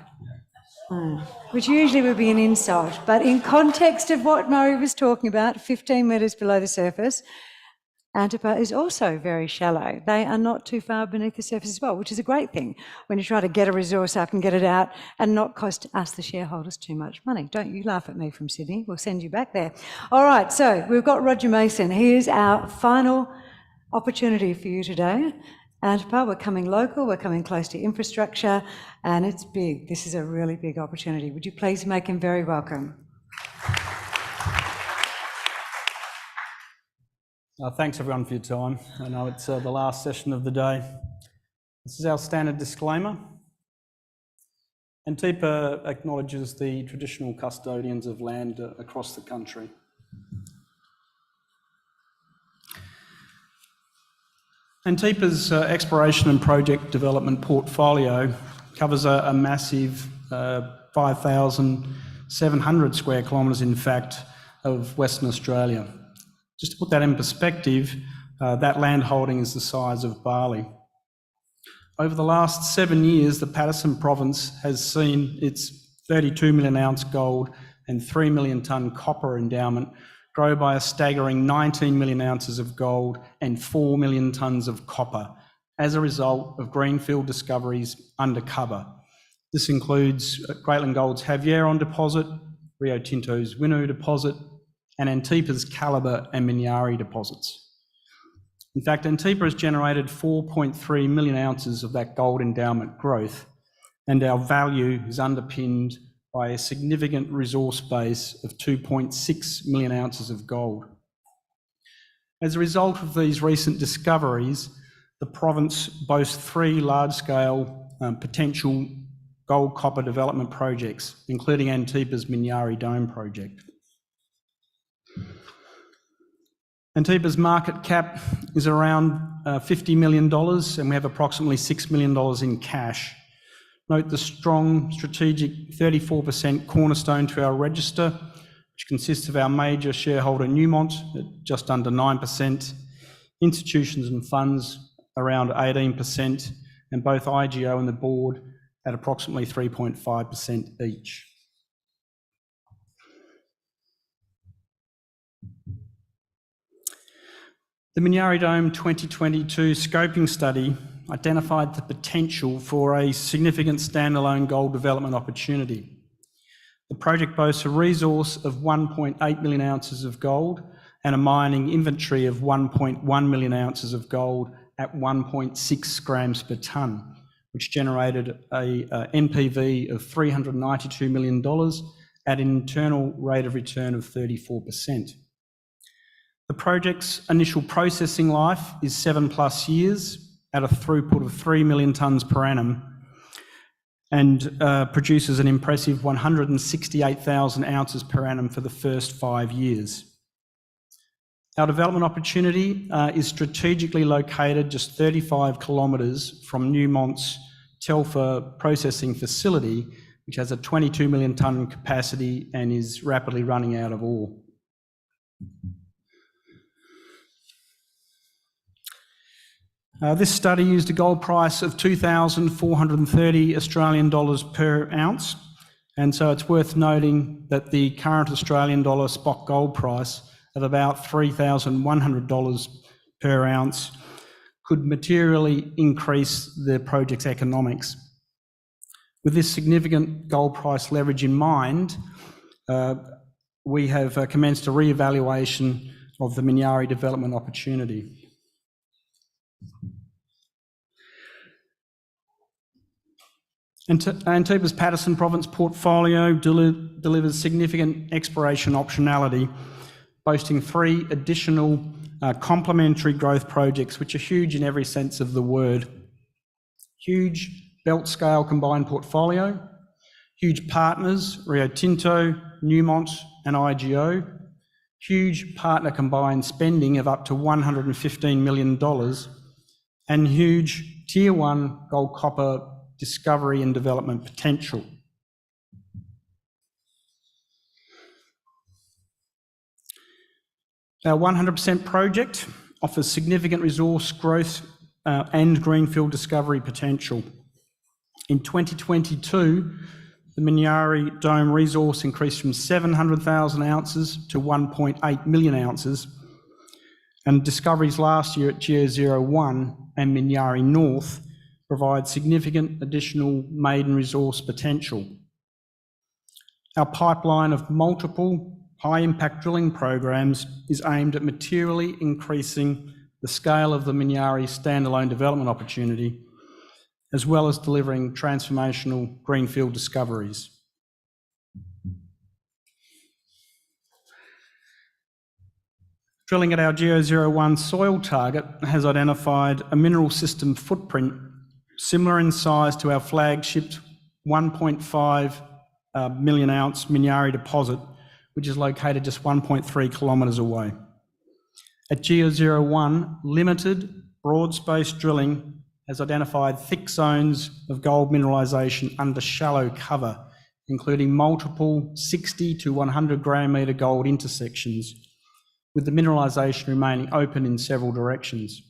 Which usually would be an insult, but in context of what Murray was talking about, 15 metres below the surface, Antipa is also very shallow. They are not too far beneath the surface as well, which is a great thing when you try to get a resource up and get it out and not cost us, the shareholders, too much money. Don't you laugh at me from Sydney. We'll send you back there. All right, so we've got Roger Mason. He is our final opportunity for you today. Antipa, we're coming local, we're coming close to infrastructure, and it's big. This is a really big opportunity. Would you please make him very welcome? Thanks everyone for your time. I know it's the last session of the day. This is our standard disclaimer. Antipa acknowledges the traditional custodians of land across the country. Antipa's exploration and project development portfolio covers a massive 5,700 square kilometres, in fact, of Western Australia. Just to put that in perspective, that land holding is the size of Burley. Over the last 7 years, the Paterson province has seen its 32 million ounce gold and 3 million tonne copper endowment grow by a staggering 19 million ounces of gold and 4 million tonnes of copper as a result of greenfield discoveries undercover. This includes Greatland Gold's Havieron deposit, Rio Tinto's Winu deposit, and Antipa's Calibre and Minyari deposits. In fact, Antipa has generated 4.3 million ounces of that gold endowment growth, and our value is underpinned by a significant resource base of 2.6 million ounces of gold. As a result of these recent discoveries, the province boasts 3 large-scale potential gold-copper development projects, including Antipa's Minyari Dome project. Antipa's market cap is around $50 million, and we have approximately $6 million in cash. Note the strong strategic 34% cornerstone to our register, which consists of our major shareholder Newmont at just under 9%, institutions and funds around 18%, and both IGO and the board at approximately 3.5% each. The Minyari Dome 2022 scoping study identified the potential for a significant standalone gold development opportunity. The project boasts a resource of 1.8 million ounces of gold and a mining inventory of 1.1 million ounces of gold at 1.6 grams per tonne, which generated a NPV of $392 million at an internal rate of return of 34%. The project's initial processing life is 7+ years at a throughput of 3 million tonnes per annum and produces an impressive 168,000 ounces per annum for the first 5 years. Our development opportunity is strategically located just 35 kilometres from Newmont's Telfer processing facility, which has a 22 million tonne capacity and is rapidly running out of ore. This study used a gold price of 2,430 Australian dollars per ounce, and so it's worth noting that the current Australian dollar spot gold price of about $3,100 per ounce could materially increase the project's economics. With this significant gold price leverage in mind, we have commenced a re-evaluation of the Minyari development opportunity. Antipa's Paterson Province portfolio delivers significant exploration optionality, boasting 3 additional complementary growth projects, which are huge in every sense of the word. Huge belt-scale combined portfolio, huge partners, Rio Tinto, Newmont and IGO, huge partner combined spending of up to $115 million, and huge Tier 1 gold-copper discovery and development potential. Our 100% project offers significant resource growth and greenfield discovery potential. In 2022, the Minyari Dome resource increased from 700,000 ounces to 1.8 million ounces, and discoveries last year at Geo-01 and Minyari North provide significant additional maiden resource potential. Our pipeline of multiple high-impact drilling programs is aimed at materially increasing the scale of the Minyari standalone development opportunity, as well as delivering transformational greenfield discoveries. Drilling at our Geo-01 soil target has identified a mineral system footprint similar in size to our flagship 1.5 million ounce Minyari deposit, which is located just 1.3 kilometres away. At Geo-01, limited broad-spaced drilling has identified thick zones of gold mineralisation under shallow cover, including multiple 60 to 100 gram metre gold intersections, with the mineralisation remaining open in several directions.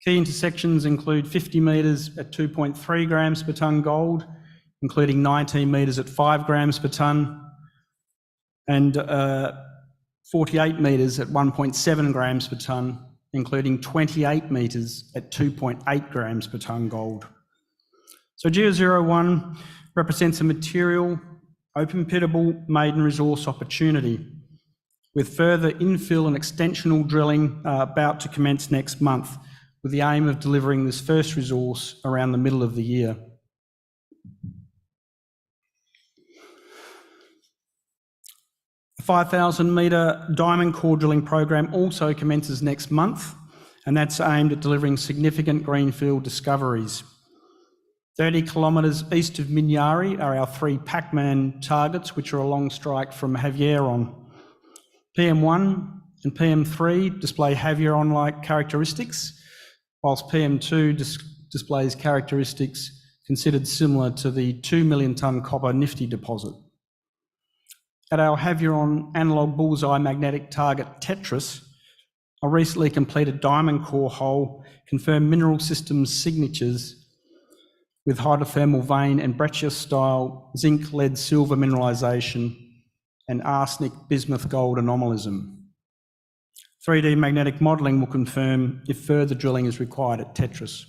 Key intersections include 50 metres at 2.3 grams per tonne gold, including 19 metres at 5 grams per tonne, and 48 metres at 1.7 grams per tonne, including 28 metres at 2.8 grams per tonne gold. So Geo-01 represents a material, open-pittable maiden resource opportunity, with further infill and extensional drilling about to commence next month, with the aim of delivering this first resource around the middle of the year. The 5,000 metre diamond core drilling program also commences next month, and that's aimed at delivering significant greenfield discoveries. 30 kilometres east of Minyari are our 3 Pac-Man targets, which are along strike from Havieron. PM1 and PM3 display Havieron-like characteristics, whilst PM2 displays characteristics considered similar to the 2 million tonne copper Nifty deposit. At our Havieron analogue bullseye magnetic target Tetris, a recently completed diamond core hole confirmed mineral systems signatures with hydrothermal vein and breccia-style zinc, lead, silver mineralisation and arsenic bismuth gold anomalism. 3D magnetic modelling will confirm if further drilling is required at Tetris.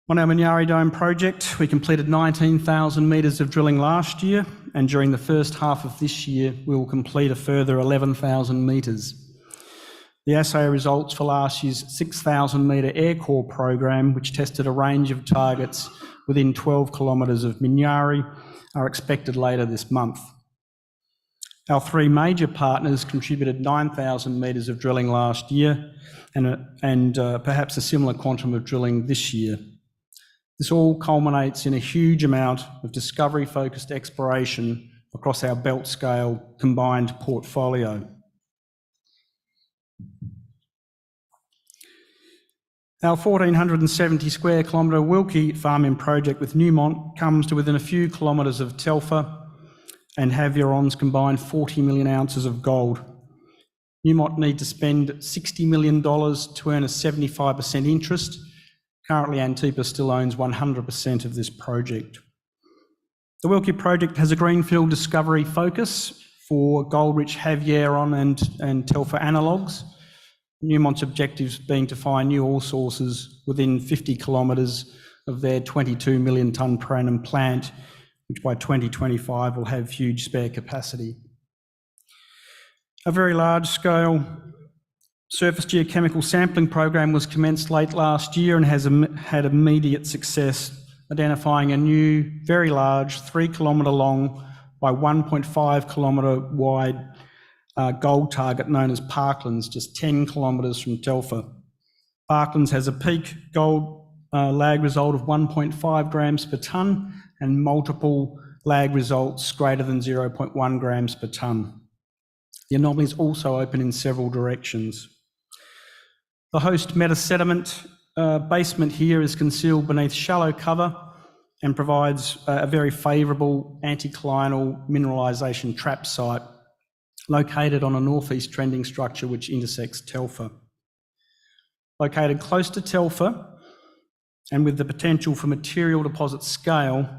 On our Minyari Dome project, we completed 19,000 metres of drilling last year, and during the first half of this year, we will complete a further 11,000 metres. The assay results for last year's 6,000 metre air core program, which tested a range of targets within 12 kilometres of Minyari, are expected later this month. Our 3 major partners contributed 9,000 metres of drilling last year and perhaps a similar quantum of drilling this year. This all culminates in a huge amount of discovery-focused exploration across our belt-scale combined portfolio. Our 1,470 square kilometre Wilkie farming project with Newmont comes to within a few kilometres of Telfer and Havieron's combined 40 million ounces of gold. Newmont need to spend $60 million to earn a 75% interest. Currently, Antipa still owns 100% of this project. The Wilkie project has a greenfield discovery focus for gold-rich Havieron and Telfer analogues. Newmont's objectives being to find new ore sources within 50 kilometres of their 22 million tonne per annum plant, which by 2025 will have huge spare capacity. A very large-scale surface geochemical sampling program was commenced late last year and has had immediate success, identifying a new, very large, 3 kilometre long by 1.5 kilometre wide gold target known as Parklands, just 10 kilometres from Telfer. Parklands has a peak gold lag result of 1.5 grams per tonne and multiple lag results greater than 0.1 grams per tonne. The anomaly is also open in several directions. The host metasediment basement here is concealed beneath shallow cover and provides a very favourable anticlinal mineralisation trap site located on a northeast trending structure which intersects Telfer. Located close to Telfer and with the potential for material deposit scale,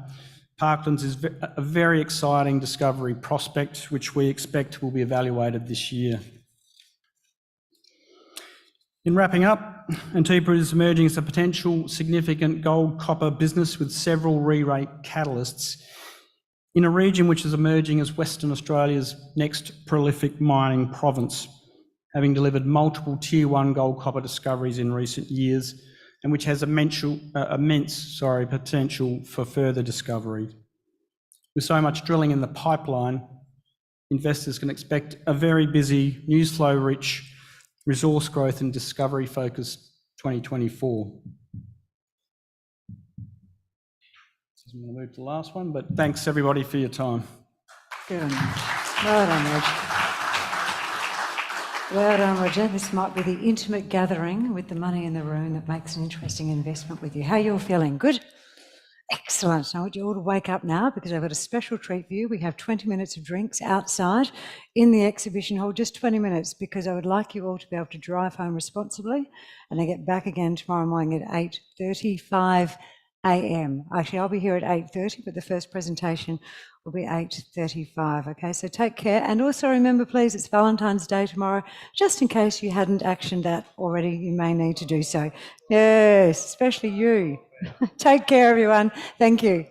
Parklands is a very exciting discovery prospect which we expect will be evaluated this year. In wrapping up, Antipa is emerging as a potential significant gold-copper business with several re-rate catalysts in a region which is emerging as Western Australia's next prolific mining province, having delivered multiple Tier 1 gold-copper discoveries in recent years and which has immense potential for further discovery. With so much drilling in the pipeline, investors can expect a very busy, news flow-rich, resource growth and discovery-focused 2024. I'm going to move to the last one, but thanks everybody for your time. Good. Well done, Roger. Well done, Roger. This might be the intimate gathering with the money in the room that makes an interesting investment with you. How are you all feeling? Good? Excellent. I want you all to wake up now because I've got a special treat for you. We have 20 minutes of drinks outside in the exhibition hall, just 20 minutes, because I would like you all to be able to drive home responsibly and then get back again tomorrow morning at 8:35 a.m. Actually, I'll be here at 8:30, but the first presentation will be 8:35. Okay, so take care. And also remember, please, it's Valentine's Day tomorrow. Just in case you hadn't actioned that already, you may need to do so. Yes, especially you. Take care, everyone. Thank you.